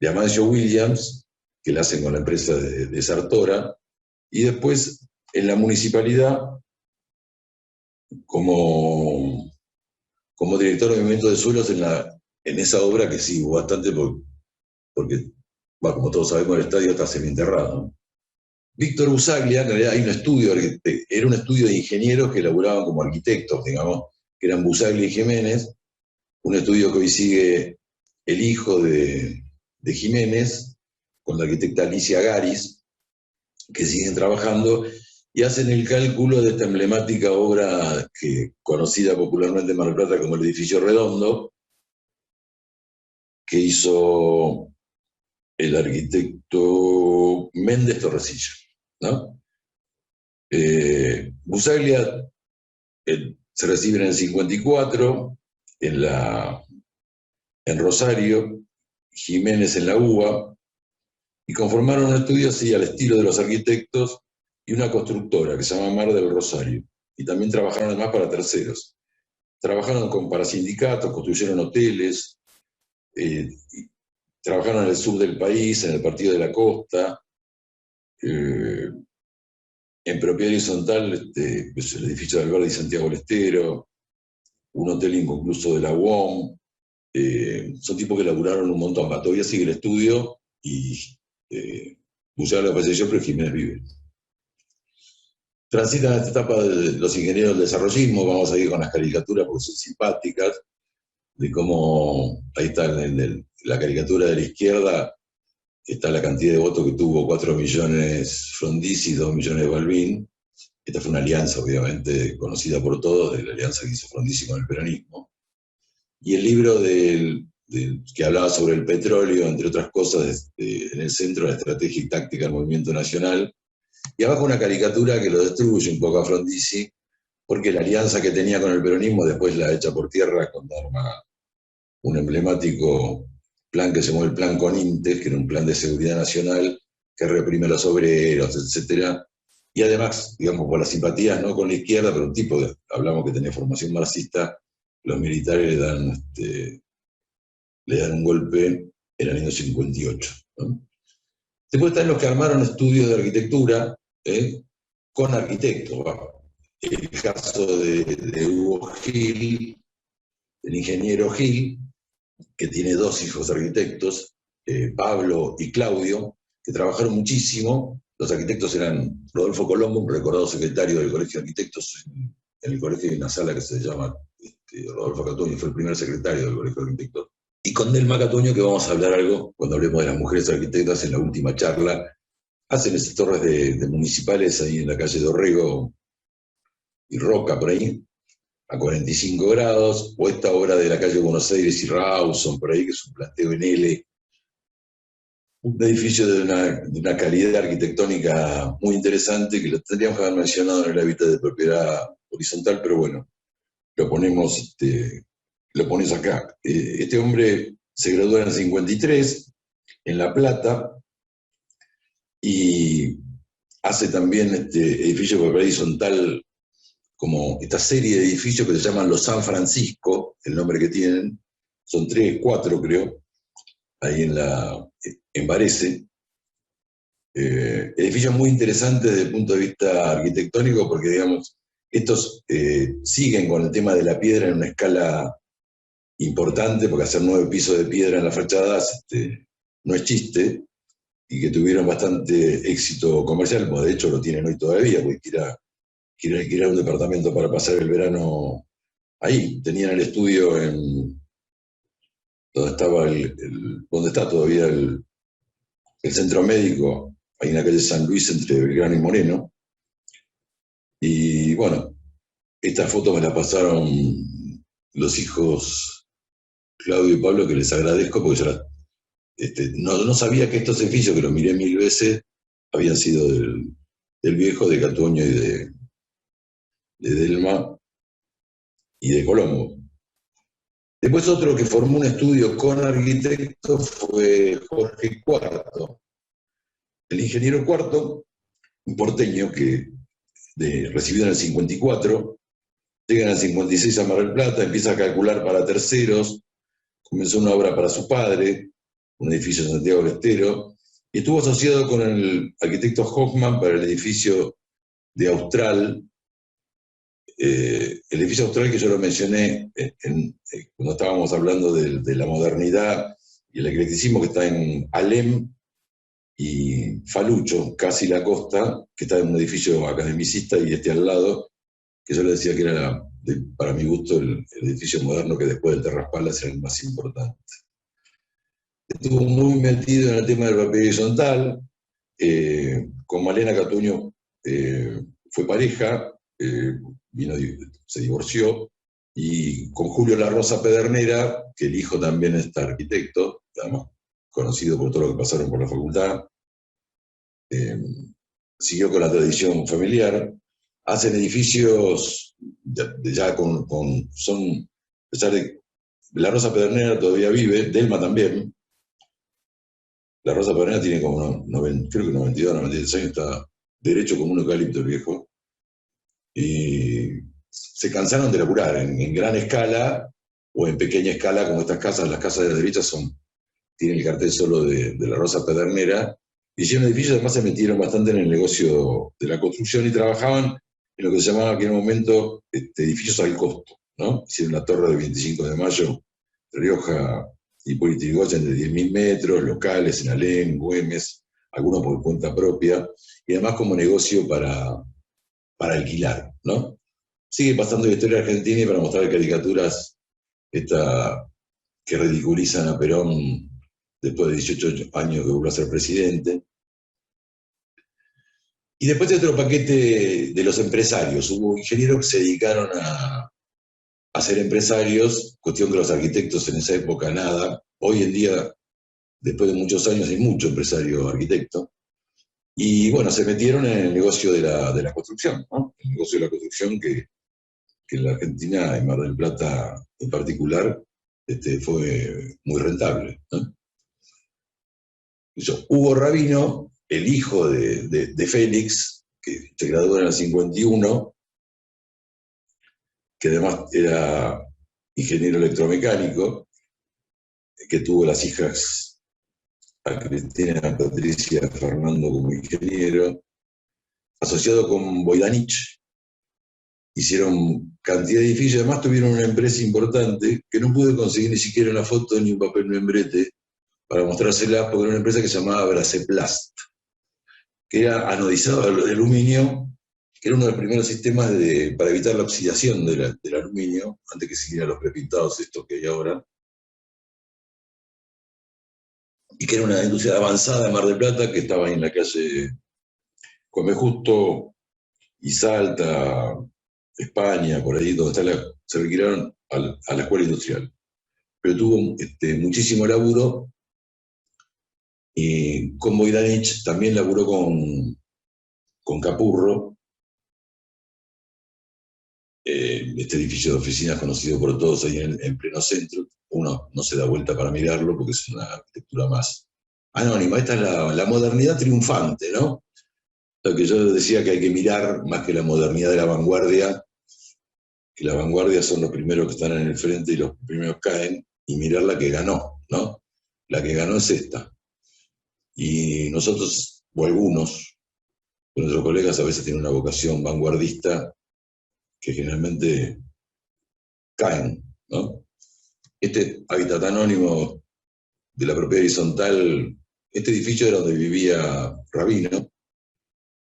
Amancio Williams, que la hacen con la empresa de Sartora, y después en la municipalidad como director de movimiento de suelos en esa obra, que sí, bastante porque bueno, como todos sabemos, el estadio está semienterrado, ¿no? Víctor Busaglia, en realidad hay un estudio, era un estudio de ingenieros que elaboraban como arquitectos, digamos, que eran Busaglia y Jiménez, un estudio que hoy sigue el hijo de Jiménez, con la arquitecta Alicia Garis, que siguen trabajando y hacen el cálculo de esta emblemática obra conocida popularmente en Mar del Plata como el Edificio Redondo, que hizo el arquitecto Méndez Torrecilla, ¿no? Busaglia se recibe en el 54, en Rosario, Jiménez en la UBA, y conformaron un estudio así al estilo de los arquitectos y una constructora que se llama Mar del Rosario. Y también trabajaron además para terceros. Trabajaron para sindicatos, construyeron hoteles, trabajaron en el sur del país, en el Partido de la Costa, en propiedad horizontal, pues el edificio de Alberdi y Santiago del Estero, un hotel inconcluso de la UOM. Son tipos que laburaron un montón. Todavía sigue el estudio y Busaglia falleció, pero Jiménez vive. Transitan esta etapa de los ingenieros del desarrollismo. Vamos a ir con las caricaturas porque son simpáticas, de cómo, ahí está la caricatura de la izquierda, está la cantidad de votos que tuvo: 4 millones Frondizi, 2 millones Balbín. Esta fue una alianza, obviamente, conocida por todos, de la alianza que hizo Frondizi con el peronismo. Y el libro que hablaba sobre el petróleo, entre otras cosas, en el centro de la estrategia y táctica del movimiento nacional. Y abajo una caricatura que lo destruye un poco a Frondizi, porque la alianza que tenía con el peronismo después la echa por tierra cuando arma un emblemático plan que se llamó el Plan Conintes, que era un plan de seguridad nacional que reprime a los obreros, etc. Y además, digamos, por las simpatías, no con la izquierda, pero un tipo, hablamos que tenía formación marxista, los militares le dan un golpe en el año 58, ¿no? Después están los que armaron estudios de arquitectura con arquitectos. El caso de Hugo Gil, el ingeniero Gil, que tiene 2 hijos arquitectos, Pablo y Claudio, que trabajaron muchísimo. Los arquitectos eran Rodolfo Colombo, un recordado secretario del Colegio de Arquitectos. En el colegio hay una sala que se llama Rodolfo Catuño, fue el primer secretario del Colegio de Arquitectos. Y con Delma Catuño, que vamos a hablar algo cuando hablemos de las mujeres arquitectas en la última charla. Hacen esas torres de municipales ahí en la calle de Orrego y Roca, por ahí, a 45 grados, o esta obra de la calle Buenos Aires y Rawson, por ahí, que es un planteo en L, un edificio de una calidad arquitectónica muy interesante, que lo tendríamos que haber mencionado en el hábitat de propiedad horizontal, pero bueno, lo pones acá. Este hombre se graduó en el 53, en La Plata, y hace también edificio de propiedad horizontal, como esta serie de edificios que se llaman los San Francisco, el nombre que tienen, son 3, 4 creo, ahí en Varese. Edificios muy interesantes desde el punto de vista arquitectónico, porque digamos, estos siguen con el tema de la piedra en una escala importante, porque hacer 9 pisos de piedra en las fachadas no es chiste, y que tuvieron bastante éxito comercial, pues de hecho lo tienen hoy todavía, porque quiere alquilar un departamento para pasar el verano ahí. Tenían el estudio donde estaba donde está todavía el centro médico, ahí en la calle San Luis, entre Belgrano y Moreno. Y bueno, estas fotos me las pasaron los hijos Claudio y Pablo, que les agradezco, porque yo no sabía que estos edificios, que los miré 1000 veces, habían sido del viejo, de Catuño y de Delma y de Colombo. Después otro que formó un estudio con arquitectos fue Jorge Cuarto. El ingeniero Cuarto, un porteño que recibido en el 54, llega en el 56 a Mar del Plata, empieza a calcular para terceros, comenzó una obra para su padre, un edificio en Santiago del Estero, y estuvo asociado con el arquitecto Hoffman para el edificio de Austral, el edificio Austral que yo lo mencioné cuando estábamos hablando de la modernidad y el eclecticismo, que está en Alem y Falucho, casi la costa, que está en un edificio academicista, y al lado, que yo le decía que era, para mi gusto, el edificio moderno que después del Terras Palace era el más importante. Estuvo muy metido en el tema del papel horizontal. Con Malena Catuño fue pareja, se divorció, y con Julio La Rosa Pedernera, que el hijo también es arquitecto, además conocido por todo lo que pasaron por la facultad, siguió con la tradición familiar. Hacen edificios ya son, a pesar de La Rosa Pedernera todavía vive, Delma también. La Rosa Pedernera tiene como, creo que 92, 93 años, está derecho como un eucalipto el viejo. Y se cansaron de laburar en gran escala o en pequeña escala, como estas casas. Las casas de la derecha tienen el cartel solo de La Rosa Pedernera. Hicieron edificios, además se metieron bastante en el negocio de la construcción y trabajaban en lo que se llamaba en aquel momento edificios al costo, ¿no? Hicieron la torre del 25 de Mayo, Rioja, Hipólito Yrigoyen, de 10.000 metros, locales en Alén, Güemes, algunos por cuenta propia, y además como negocio para alquilar, ¿no? Sigue pasando la historia argentina, y para mostrar caricaturas que ridiculizan a Perón después de 18 años que vuelve a ser presidente. Y después de otro paquete de los empresarios. Hubo ingenieros que se dedicaron a ser empresarios, cuestión que los arquitectos en esa época nada. Hoy en día, después de muchos años, hay mucho empresario arquitecto. Y bueno, se metieron en el negocio de la construcción, ¿no? El negocio de la construcción que en la Argentina, en Mar del Plata en particular, fue muy rentable, ¿no? Hugo Rabino, el hijo de Félix, que se graduó en el 51, que además era ingeniero electromecánico, que tuvo las hijas a Cristina, a Patricia, a Fernando como ingeniero, asociado con Boidanich, hicieron cantidad de edificios. Además tuvieron una empresa importante que no pude conseguir ni siquiera una foto ni un papel membrete para mostrársela, porque era una empresa que se llamaba Braseplast, que era anodizado de aluminio, que era uno de los primeros sistemas para evitar la oxidación del aluminio, antes que siguieran los prepintados estos que hay ahora, y que era una industria avanzada en Mar del Plata, que estaba en la calle Come Justo y Salta, España, por ahí, donde se retiraron a la escuela industrial. Pero tuvo muchísimo laburo, y con Boidanich también laburó con Capurro, este edificio de oficinas conocido por todos ahí en pleno centro. Uno no se da vuelta para mirarlo porque es una arquitectura más anónima. Esta es la modernidad triunfante, ¿no? Lo que yo decía, que hay que mirar más que la modernidad de la vanguardia, que la vanguardia son los primeros que están en el frente y los primeros caen, y mirar la que ganó, ¿no? La que ganó es esta. Y nosotros, o algunos de nuestros colegas, a veces tienen una vocación vanguardista que generalmente caen, ¿no? Este hábitat anónimo de la propiedad horizontal, este edificio era donde vivía Rabino,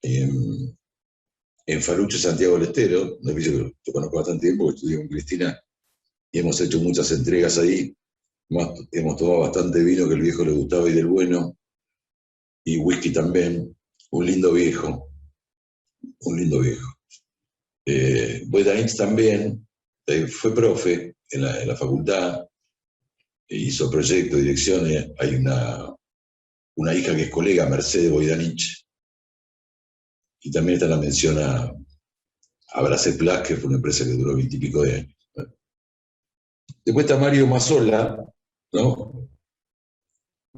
en Falucho, Santiago del Estero, un edificio que yo conozco bastante tiempo, porque estudié con Cristina y hemos hecho muchas entregas ahí. Hemos tomado bastante vino que el viejo le gustaba y del bueno, y whisky también. Un lindo viejo, un lindo viejo. Boidanich también fue profe en la facultad, hizo proyectos, direcciones. Hay una hija que es colega, Mercedes Boidanich, y también está la mención a Braseplast, que fue una empresa que duró 20 y pico de años. Después está Mario Mazzola, ¿no?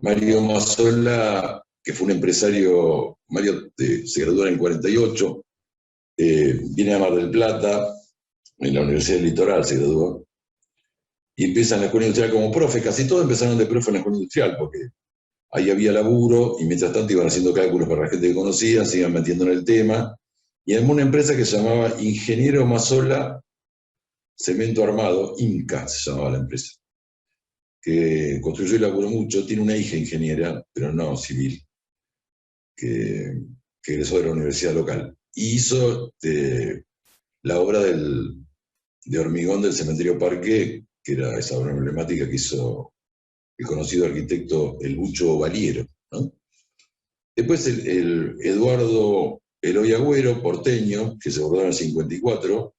Mario Mazzola, que fue un empresario. Mario se graduó en el 48, viene a Mar del Plata, en la Universidad del Litoral se graduó, y empieza en la escuela industrial como profe. Casi todos empezaron de profe en la escuela industrial, porque ahí había laburo, y mientras tanto iban haciendo cálculos para la gente que conocían, se iban metiendo en el tema, y en una empresa que se llamaba Ingeniero Mazzola Cemento Armado, INCA se llamaba la empresa, que construyó y laburó mucho. Tiene una hija ingeniera, pero no civil. que egresó de la universidad local. Y hizo la obra de hormigón del cementerio Parque, que era esa obra emblemática que hizo el conocido arquitecto El Bucho Valiero, ¿no? Después el Eduardo Eloy Agüero, porteño, que se bordó en el 54,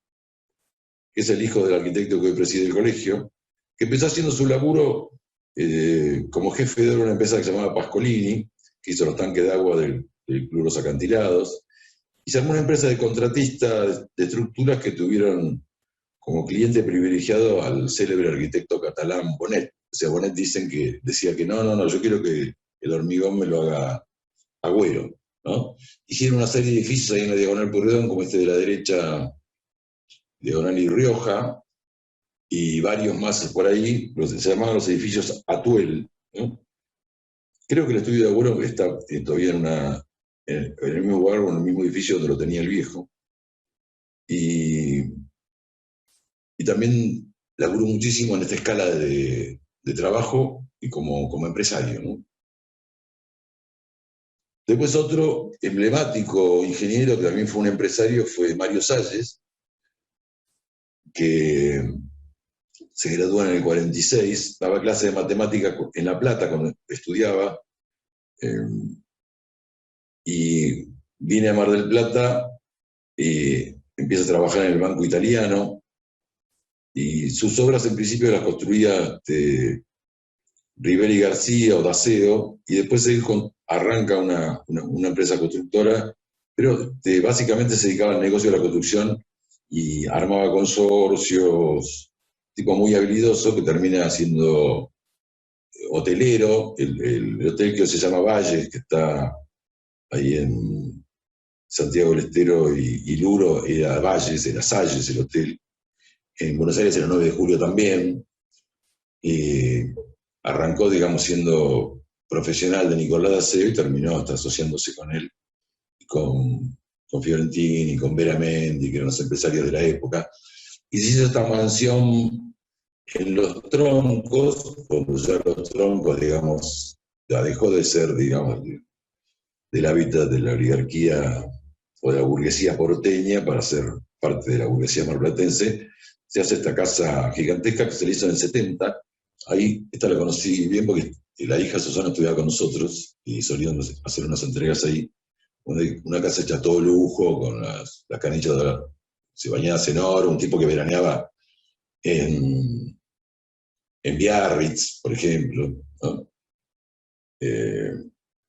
que es el hijo del arquitecto que hoy preside el colegio, que empezó haciendo su laburo como jefe de una empresa que se llamaba Pascolini, que hizo los tanques de agua del Club Los Acantilados, y se armó una empresa de contratistas de estructuras que tuvieron como cliente privilegiado al célebre arquitecto catalán Bonet. O sea, Bonet decía que no, yo quiero que el hormigón me lo haga Agüero, ¿no? Hicieron una serie de edificios ahí en la Diagonal Pueyrredón, como este de la derecha, Diagonal y Rioja, y varios más por ahí, se llamaban los edificios Atuel, ¿no? Creo que el estudio de Agüero está todavía en el mismo lugar o en el mismo edificio donde lo tenía el viejo. Y también laburó muchísimo en esta escala de trabajo y como empresario, ¿no? Después otro emblemático ingeniero que también fue un empresario fue Mario Salles, que se graduó en el 46, daba clases de matemática en La Plata cuando estudiaba, y viene a Mar del Plata y empieza a trabajar en el Banco Italiano, y sus obras en principio las construía Riveri García o Daseo, y después él arranca una empresa constructora, pero básicamente se dedicaba al negocio de la construcción y armaba consorcios, tipo muy habilidoso, que termina siendo hotelero. El hotel que se llama Valles, que está ahí en Santiago del Estero y Luro, era Valles, era Salles el hotel. En Buenos Aires era 9 de julio también. Arrancó, digamos, siendo profesional de Nicolás Daseo y terminó hasta asociándose con él, con Fiorentini, con Veramendi, que eran los empresarios de la época. Y se hizo esta mansión en Los Troncos, cuando ya Los Troncos, digamos, ya dejó de ser, digamos, del hábitat de la oligarquía o de la burguesía porteña para ser parte de la burguesía marplatense. Se hace esta casa gigantesca que se le hizo en el 70. Ahí, esta la conocí bien porque la hija Susana estudiaba con nosotros y solíamos hacer unas entregas ahí. Una casa hecha todo lujo, con las canillas se bañaba en oro, un tipo que veraneaba en Biarritz, por ejemplo, ¿no?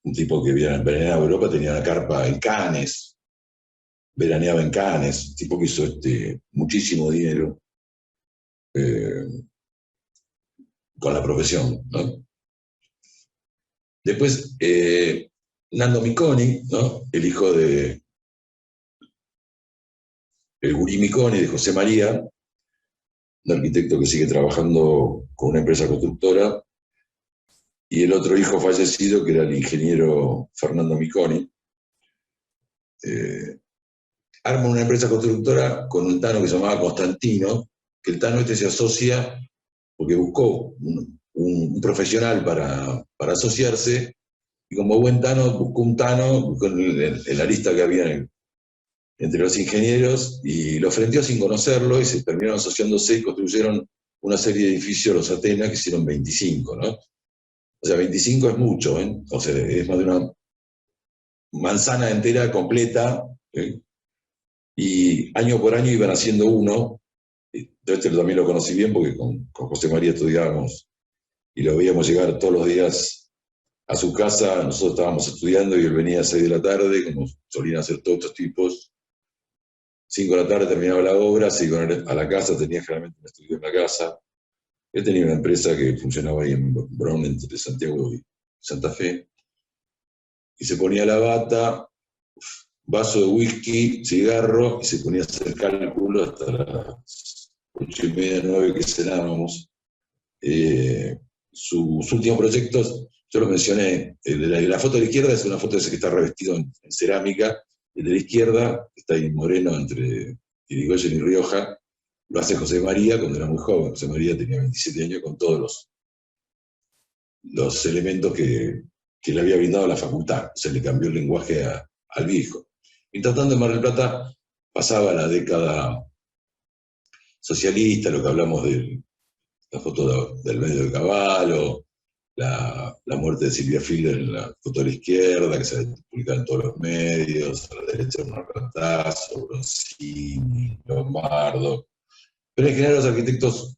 Un tipo que veraneaba en Europa, tenía una carpa en Cannes, veraneaba en Cannes, un tipo que hizo muchísimo dinero con la profesión, ¿no? Después, Nando Miconi, ¿no? El hijo el Gurí Miconi, de José María, un arquitecto que sigue trabajando con una empresa constructora, y el otro hijo fallecido, que era el ingeniero Fernando Miconi. Arma una empresa constructora con un tano que se llamaba Constantino, que el tano se asocia porque buscó un profesional para asociarse, y como buen tano buscó un tano, buscó en la lista que había entre los ingenieros, y lo frenteó sin conocerlo, y se terminaron asociándose y construyeron una serie de edificios, los Atenas, que hicieron 25, ¿no? O sea, 25 es mucho, ¿eh? O sea, es más de una manzana entera completa, ¿eh? Y año por año iban haciendo uno. Yo también lo conocí bien porque con José María estudiábamos y lo veíamos llegar todos los días a su casa. Nosotros estábamos estudiando y él venía a 6 de la tarde, como solían hacer todos estos tipos. 5 de la tarde terminaba la obra, se iban a la casa, tenía generalmente un estudio en la casa. Él tenía una empresa que funcionaba ahí en Brown, entre Santiago y Santa Fe, y se ponía la bata, vaso de whisky, cigarro, y se ponía a hacer cálculo hasta las 8:30, 9 que cenábamos. Sus últimos proyectos, yo los mencioné, la foto de la izquierda es una foto de ese que está revestido en cerámica, el de la izquierda, que está ahí moreno entre Irigoyen y Rioja, lo hace José María cuando era muy joven. José María tenía 27 años, con todos los elementos que que le había brindado la facultad. Se le cambió el lenguaje al viejo. Mientras tanto, en Mar del Plata pasaba la década socialista, lo que hablamos de la foto del medio del caballo, la muerte de Silvia Fiedler en la foto de la izquierda, que se publicaba en todos los medios, a la derecha un Ratazo, Bronzini, Lombardo. Pero en general los arquitectos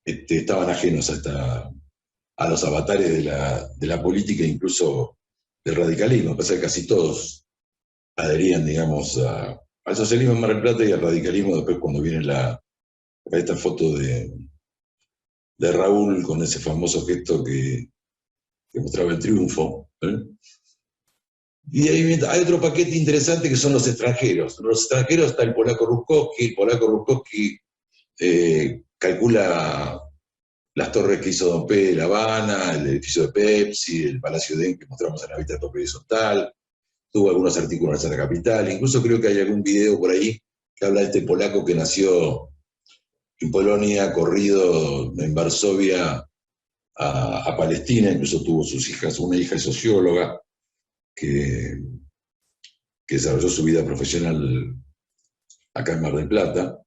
estaban ajenos a los avatares de la política, incluso del radicalismo, a pesar de que casi todos adherían, digamos, al socialismo en Mar del Plata y al radicalismo después cuando viene esta foto de Raúl con ese famoso gesto que mostraba el triunfo. Y hay otro paquete interesante que son los extranjeros. Los extranjeros está el polaco Rutkowski. El polaco Rutkowski calcula las torres que hizo Don P. de La Habana, el edificio de Pepsi, el Palacio Den que mostramos en la vista de tope horizontal. Tuvo algunos artículos en la capital. Incluso creo que hay algún video por ahí que habla de este polaco que nació en Polonia, corrido en Varsovia a Palestina, incluso tuvo sus hijas, una hija socióloga que desarrolló su vida profesional acá en Mar del Plata.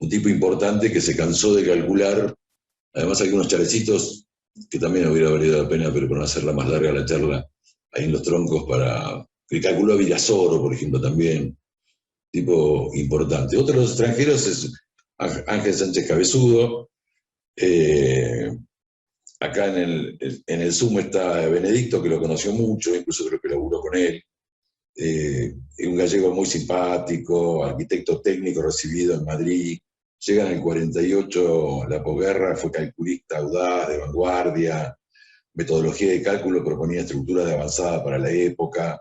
Un tipo importante que se cansó de calcular, además hay unos charecitos que también hubiera valido la pena, pero para no hacerla más larga la charla, ahí en los troncos, que calculó a Virasoro, por ejemplo, también, tipo importante. Otro de los extranjeros es Ángel Sánchez Cabezudo. Acá en el Zoom está Benedicto, que lo conoció mucho, incluso creo que laburó con él. Un gallego muy simpático, arquitecto técnico recibido en Madrid. Llega en el 48, la posguerra, fue calculista audaz, de vanguardia, metodología de cálculo, proponía estructuras de avanzada para la época,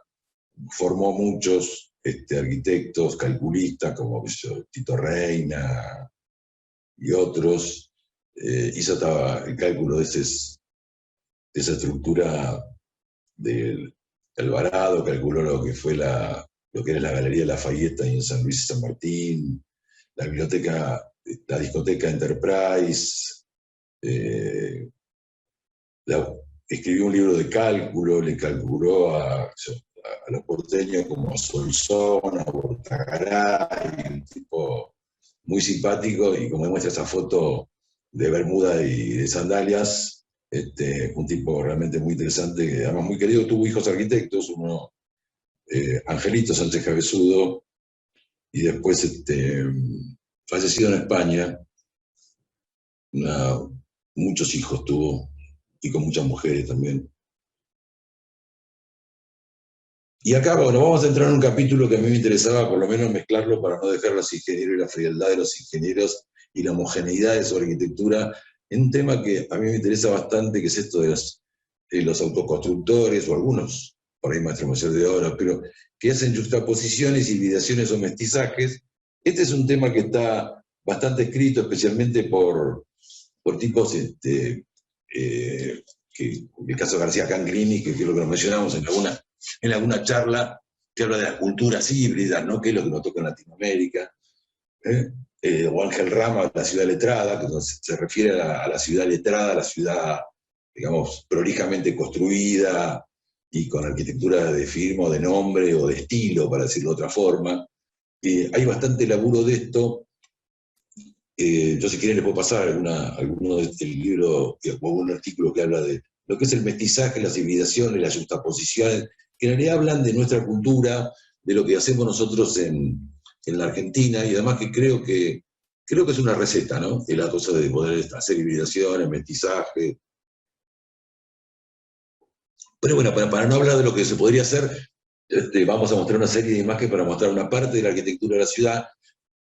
formó muchos arquitectos, calculistas, como Tito Reina y otros. Hizo el cálculo de esa estructura del Alvarado, calculó lo que fue lo que era la Galería Lafayette en San Luis y San Martín, la discoteca Enterprise, escribió un libro de cálculo, le calculó a los porteños como a Solsona, a Bortagaray, un tipo muy simpático, y como demuestra esa foto de bermuda y de sandalias, un tipo realmente muy interesante, que además muy querido. Tuvo hijos arquitectos, uno, Angelito Sánchez Cabezudo, y después fallecido en España. Muchos hijos tuvo, y con muchas mujeres también. Y acá, bueno, vamos a entrar en un capítulo que a mí me interesaba por lo menos mezclarlo para no dejar los ingenieros y la frialdad de los ingenieros y la homogeneidad de su arquitectura, en un tema que a mí me interesa bastante, que es esto de los autoconstructores, o algunos, por ahí maestro mayor de obra, pero que hacen juxtaposiciones, hibridaciones o mestizajes. Este es un tema que está bastante escrito, especialmente por tipos que el caso de García Canclini, que es lo que nos mencionamos en alguna charla, que habla de las culturas híbridas, ¿no? Que es lo que nos toca en Latinoamérica. O Ángel Rama, la ciudad letrada, que se refiere a la ciudad letrada, a la ciudad, digamos, prolijamente construida y con arquitectura de firma, o de nombre, o de estilo, para decirlo de otra forma. Hay bastante laburo de esto. Yo, si quieren, les puedo pasar alguno del libro o algún artículo que habla de lo que es el mestizaje, las hibridaciones, las juxtaposiciones, que en realidad hablan de nuestra cultura, de lo que hacemos nosotros en la Argentina, y además que creo que es una receta, ¿no? Es la cosa de poder hacer hibridaciones, mestizaje. Pero bueno, para no hablar de lo que se podría hacer, vamos a mostrar una serie de imágenes para mostrar una parte de la arquitectura de la ciudad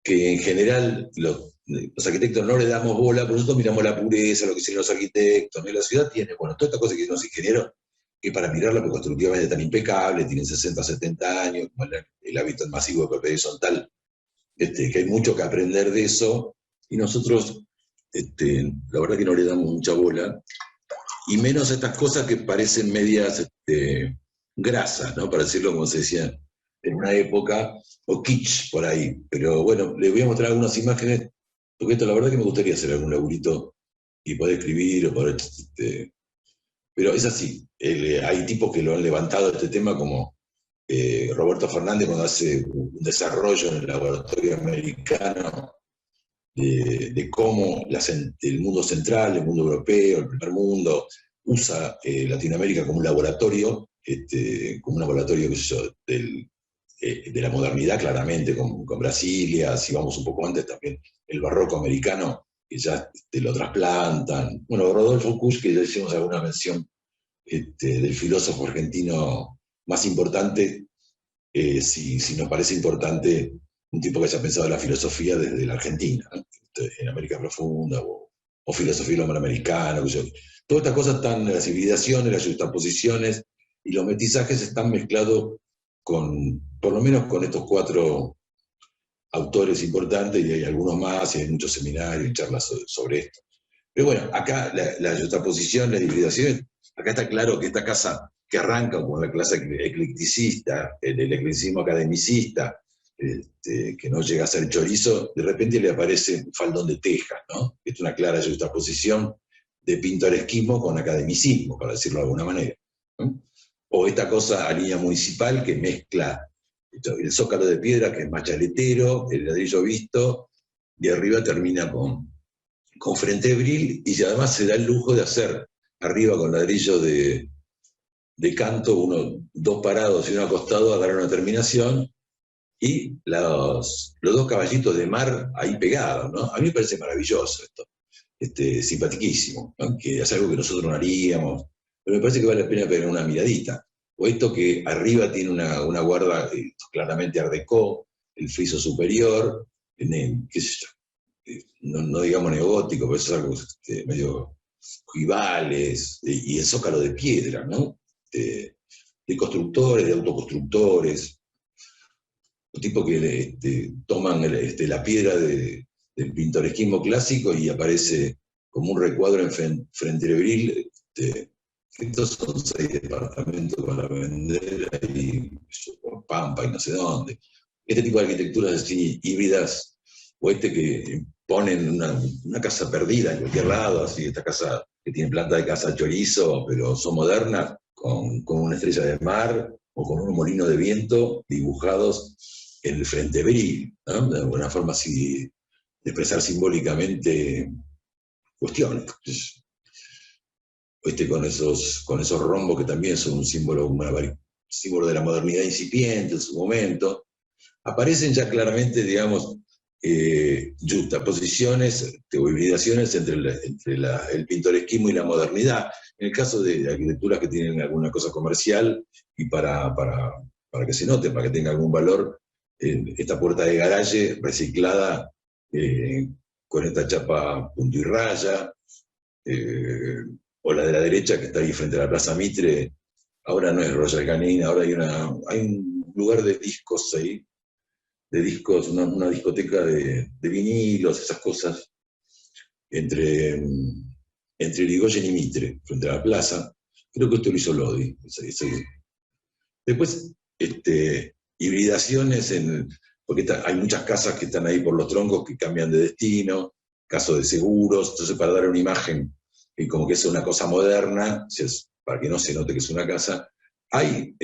que en general los arquitectos no le damos bola, pero nosotros miramos la pureza, lo que hicieron los arquitectos, ¿no? Y la ciudad tiene, bueno, toda esta cosa que hicieron los ingenieros, que para mirarla, porque constructivamente es tan impecable, tienen 60, 70 años, como el hábitat masivo de propiedad horizontal, que hay mucho que aprender de eso, y nosotros, la verdad que no le damos mucha bola, y menos a estas cosas que parecen medias grasas, ¿no? Para decirlo como se decía en una época, o kitsch por ahí. Pero bueno, les voy a mostrar algunas imágenes, porque esto la verdad que me gustaría hacer algún laburito y poder escribir, o poder Pero es así, hay tipos que lo han levantado este tema como Roberto Fernández cuando hace un desarrollo en el laboratorio americano de cómo el mundo central, el mundo europeo, el primer mundo, usa Latinoamérica como un laboratorio, como un laboratorio qué sé yo, de la modernidad claramente, con Brasilia, si vamos un poco antes también, el barroco americano, que ya lo trasplantan. Bueno, Rodolfo Kusch, que ya hicimos alguna mención del filósofo argentino más importante, si nos parece importante un tipo que haya pensado la filosofía desde la Argentina, ¿no? En América Profunda, o filosofía del hombre americano. Todas estas cosas están, las hibridaciones, las juxtaposiciones y los mestizajes están mezclados por lo menos con estos 4 autores importantes, y hay algunos más, y hay muchos seminarios y charlas sobre esto. Pero bueno, acá la juxtaposición, la hibridación, acá está claro que esta casa que arranca con la clase eclecticista, el eclecticismo academicista, que no llega a ser chorizo, de repente le aparece un faldón de tejas, ¿no? Es una clara juxtaposición de pintoresquismo con academicismo, para decirlo de alguna manera, ¿no? O esta cosa a línea municipal que mezcla el zócalo de piedra, que es más chaletero, el ladrillo visto, y arriba termina con frentebril, y además se da el lujo de hacer arriba con ladrillo de canto, 2 parados y 1 acostado, a dar una terminación, y los 2 caballitos de mar ahí pegados, ¿no? A mí me parece maravilloso esto, simpaticísimo, ¿no? Que es algo que nosotros no haríamos, pero me parece que vale la pena pegar una miradita. O esto que arriba tiene una guarda claramente art déco, el friso superior, qué sé yo, no digamos neogótico, pero eso es algo medio ojivales, y el zócalo de piedra, ¿no? De constructores, de autoconstructores, los tipos que toman la piedra del pintoresquismo clásico y aparece como un recuadro en Frentebril. Estos son 6 departamentos para vender ahí, por Pampa y no sé dónde. Este tipo de arquitecturas así híbridas, o que ponen una casa perdida en cualquier lado, así, esta casa que tiene planta de casa chorizo, pero son modernas, con una estrella de mar o con un molino de viento dibujados en el Frentebril, ¿no? De alguna forma así de expresar simbólicamente cuestiones. Con esos rombos que también son un símbolo de la modernidad incipiente en su momento, aparecen ya claramente, digamos, juxtaposiciones o hibridaciones entre el pintoresquismo y la modernidad. En el caso de arquitecturas que tienen alguna cosa comercial, y para que se note, para que tenga algún valor, esta puerta de garaje reciclada con esta chapa punto y raya, o la de la derecha que está ahí frente a la Plaza Mitre, ahora no es Royal Canin, ahora hay un lugar de discos ahí, una discoteca de vinilos, esas cosas, entre Irigoyen y Mitre, frente a la plaza. Creo que esto lo hizo Lodi. Después, hibridaciones, porque hay muchas casas que están ahí por los troncos que cambian de destino, casos de seguros, entonces para dar una imagen como que es una cosa moderna, para que no se note que es una casa, hay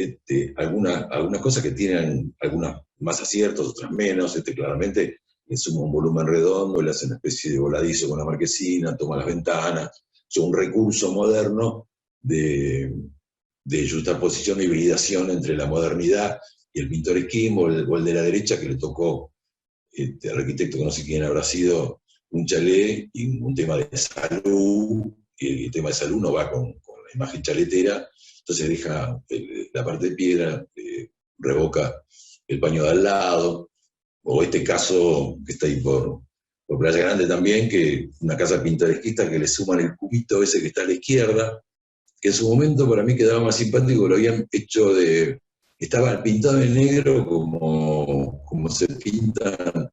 algunas cosas que tienen algunas más aciertos, otras menos. Claramente le suma un volumen redondo, le hace una especie de voladizo con la marquesina, toma las ventanas, es un recurso moderno de juxtaposición e hibridación entre la modernidad y el pintoresquismo, o el de la derecha que le tocó al arquitecto que no sé quién habrá sido, un chalet y un tema de salud, y el tema de salud no va con la imagen chaletera, entonces deja la parte de piedra, revoca el paño de al lado, o este caso que está ahí por Playa Grande también, que una casa pintoresquista que le suman el cubito ese que está a la izquierda, que en su momento para mí quedaba más simpático, lo habían hecho estaba pintado en negro como se pintan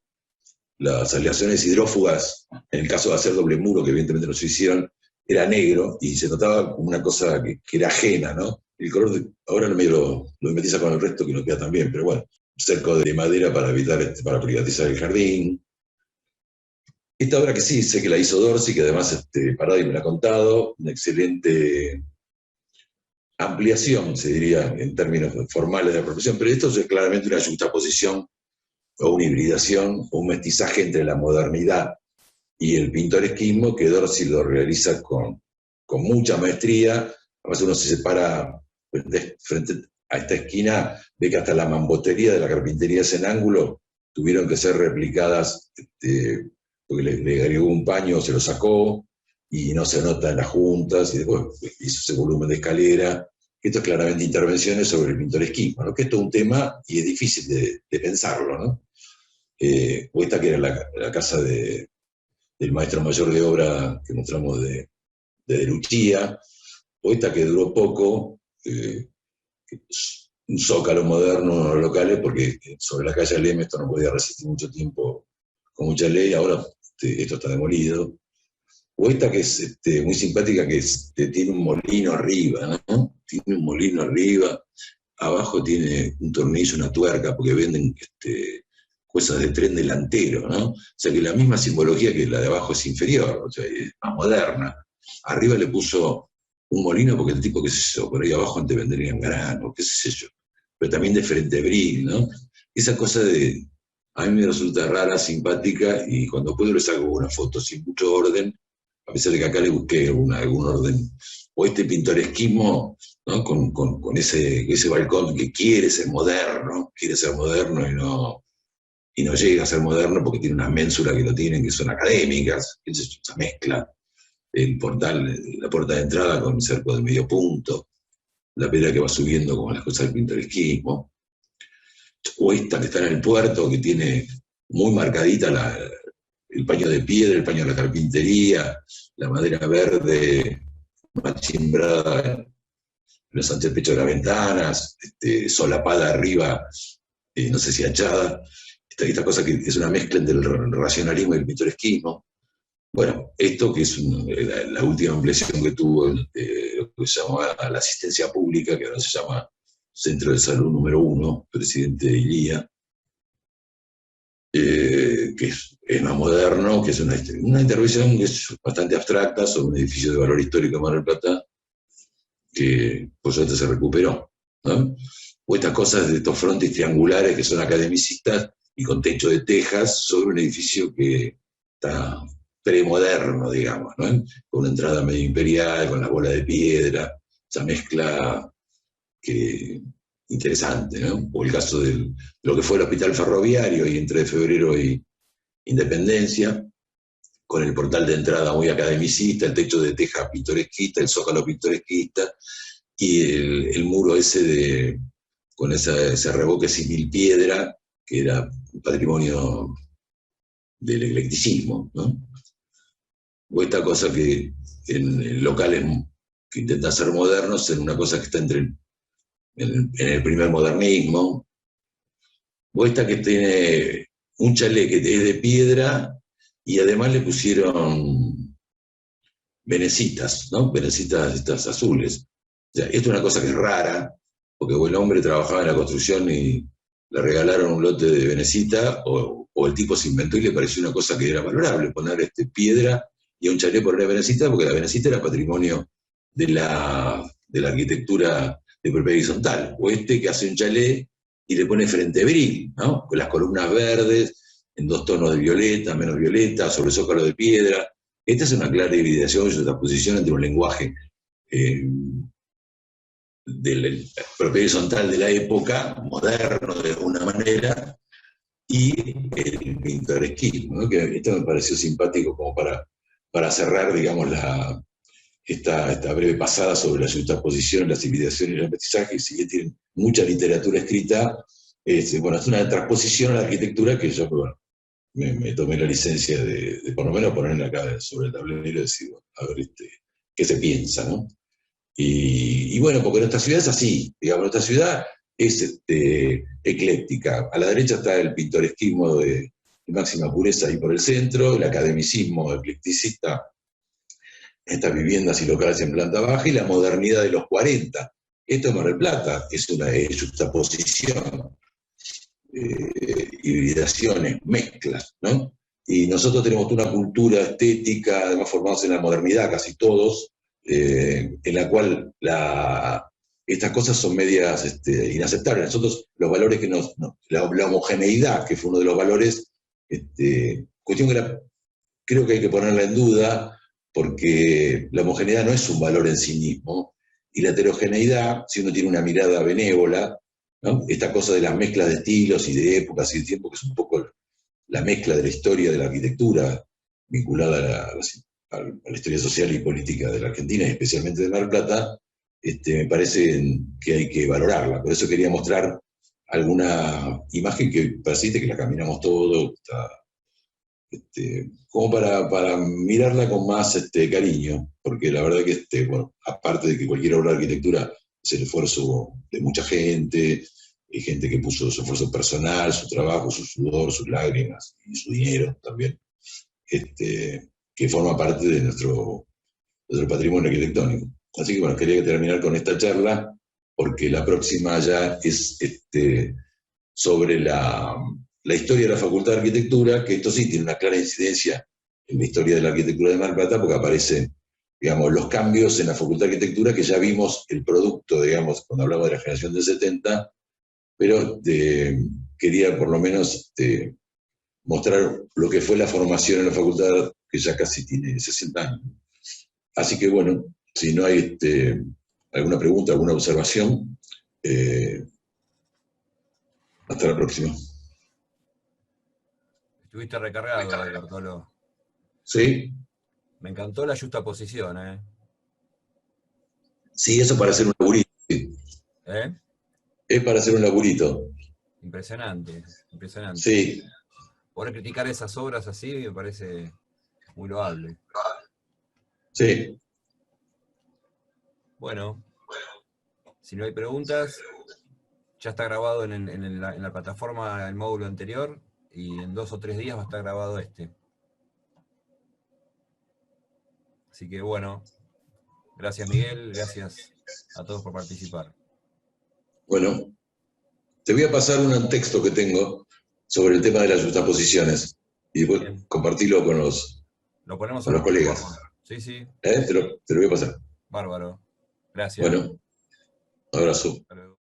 las aleaciones hidrófugas, en el caso de hacer doble muro, que evidentemente no se hicieron, era negro, y se notaba como una cosa que era ajena, ¿no? El color, ahora lo metiza con el resto, que no queda tan bien, pero bueno, cerco de madera para para privatizar el jardín. Esta obra que sí, sé que la hizo Dorsi, que además Paradi me la ha contado, una excelente ampliación, se diría en términos formales de la profesión, pero esto es claramente una juxtaposición o una hibridación o un mestizaje entre la modernidad y el pintoresquismo que Dorsey lo realiza con mucha maestría. Además uno se separa frente a esta esquina, ve que hasta la mambostería de la carpintería en ángulo tuvieron que ser replicadas, porque le agregó un paño, se lo sacó, y no se nota en las juntas, y después hizo ese volumen de escalera. Esto es claramente intervenciones sobre el pintoresquismo, ¿no? Que esto es un tema y es difícil de pensarlo, ¿no? O esta que era la casa del maestro mayor de obra que mostramos de Luchía, o esta que duró poco, un zócalo moderno, unos locales, porque sobre la calle Alem esto no podía resistir mucho tiempo con mucha ley, ahora esto está demolido. O esta que es muy simpática, que tiene un molino arriba, ¿no? Tiene un molino arriba, abajo tiene un tornillo, una tuerca, porque venden cosas de tren delantero, ¿no? O sea que la misma simbología que la de abajo es inferior, o sea, es más moderna. Arriba le puso un molino porque el tipo, qué sé yo, por ahí abajo antes vendrían granos, qué sé yo, pero también de Frentebril, ¿no? Esa cosa a mí me resulta rara, simpática, y cuando puedo le saco una foto sin mucho orden, a pesar de que acá le busqué algún orden, o este pintoresquismo, ¿no? Con ese balcón que quiere ser moderno y no llega a ser moderno porque tiene unas ménsulas que lo tienen, que son académicas, esa mezcla, el portal, la puerta de entrada con el cerco de medio punto, la piedra que va subiendo con las cosas del pintoresquismo, o esta que está en el puerto, que tiene muy marcadita el paño de piedra, el paño de la carpintería, la madera verde machimbrada en los antepechos de las ventanas, solapada arriba, no sé si achada, esta cosa que es una mezcla entre el racionalismo y el pintoresquismo. Bueno, esto que es la última ampliación que tuvo lo que se llamaba la asistencia pública, que ahora se llama Centro de Salud número 1, presidente de Ilía, que es más moderno, que es una intervención que es bastante abstracta sobre un edificio de valor histórico de Mar del Plata, que por suerte se recuperó, ¿no? O estas cosas de estos frontis triangulares que son academicistas y con techo de tejas sobre un edificio que está premoderno, digamos, ¿no? Con una entrada medio imperial, con la bola de piedra, esa mezcla interesante, ¿no? O el caso de lo que fue el hospital ferroviario y entre Febrero y Independencia, con el portal de entrada muy academicista, el techo de teja pintoresquista, el zócalo pintoresquista, y el muro ese con ese revoque simil piedra, que era un patrimonio del eclecticismo, ¿no? O esta cosa que en locales que intentan ser modernos, en una cosa que está en el primer modernismo, o esta que tiene un chalet que es de piedra y además le pusieron venecitas, ¿no? Venecitas estas azules. O sea, esto es una cosa que es rara, porque el hombre trabajaba en la construcción y le regalaron un lote de venecita, o el tipo se inventó y le pareció una cosa que era valorable, poner piedra y a un chalet ponerle venecita, porque la venecita era patrimonio de la arquitectura de propiedad horizontal. O que hace un chalet y le pone Frentebril, ¿no? Con las columnas verdes, en 2 tonos de violeta, menos violeta, sobre zócalo de piedra. Esta es una clara hibridación y juxtaposición entre un lenguaje de la propiedad horizontal de la época, moderno de alguna manera, y el pintoresquismo, ¿no? Que esto me pareció simpático como para cerrar, digamos, esta breve pasada sobre la juxtaposición, las hibridaciones y el aprendizaje, si bien tienen mucha literatura escrita, bueno, es una transposición a la arquitectura que yo, bueno, me tomé la licencia de por lo menos ponerla acá sobre el tablero y decir, bueno, a ver qué se piensa, ¿no? Y bueno, porque nuestra ciudad es así, digamos, nuestra ciudad es ecléctica. A la derecha está el pintoresquismo de máxima pureza ahí por el centro, el academicismo eclecticista, estas viviendas y locales en planta baja, y la modernidad de los 40. Esto en Mar del Plata es una juxtaposición, hibridaciones, mezclas, ¿no? Y nosotros tenemos una cultura estética, además formados en la modernidad, casi todos, en la cual estas cosas son medias inaceptables. Nosotros, los valores que la homogeneidad, que fue uno de los valores, cuestión que creo que hay que ponerla en duda, porque la homogeneidad no es un valor en sí mismo, y la heterogeneidad, si uno tiene una mirada benévola, ¿no? Esta cosa de las mezclas de estilos y de épocas y de tiempo, que es un poco la mezcla de la historia de la arquitectura vinculada a la historia social y política de la Argentina, y especialmente de Mar del Plata, me parece que hay que valorarla. Por eso quería mostrar alguna imagen que persiste, que la caminamos todo, como para mirarla con más cariño, porque la verdad que, bueno, aparte de que cualquier obra de arquitectura es el esfuerzo de mucha gente, hay gente que puso su esfuerzo personal, su trabajo, su sudor, sus lágrimas y su dinero también, que forma parte de nuestro patrimonio arquitectónico. Así que bueno, quería terminar con esta charla, porque la próxima ya es sobre la historia de la Facultad de Arquitectura, que esto sí tiene una clara incidencia en la historia de la arquitectura de Mar del Plata, porque aparecen, digamos, los cambios en la Facultad de Arquitectura, que ya vimos el producto, digamos, cuando hablamos de la generación del 70, pero quería por lo menos mostrar lo que fue la formación en la facultad, que ya casi tiene 60 años. Así que bueno, si no hay alguna pregunta, alguna observación, hasta la próxima. Estuviste recargado, Bartolo. ¿Sí? Me encantó la justaposición, ¿eh? Sí, eso para hacer un laburito. ¿Eh? Es para hacer un laburito. Impresionante, impresionante. Sí. Poder criticar esas obras así me parece muy loable. Sí. Bueno, si no hay preguntas, ya está grabado en la plataforma el módulo anterior, y en 2 o 3 días va a estar grabado este. Así que bueno, gracias Miguel, gracias a todos por participar. Bueno, te voy a pasar un texto que tengo sobre el tema de las justaposiciones y después Bien. Compartirlo con los colegas. Sí, sí. Te lo voy a pasar. Bárbaro. Gracias. Bueno, abrazo. Hasta luego.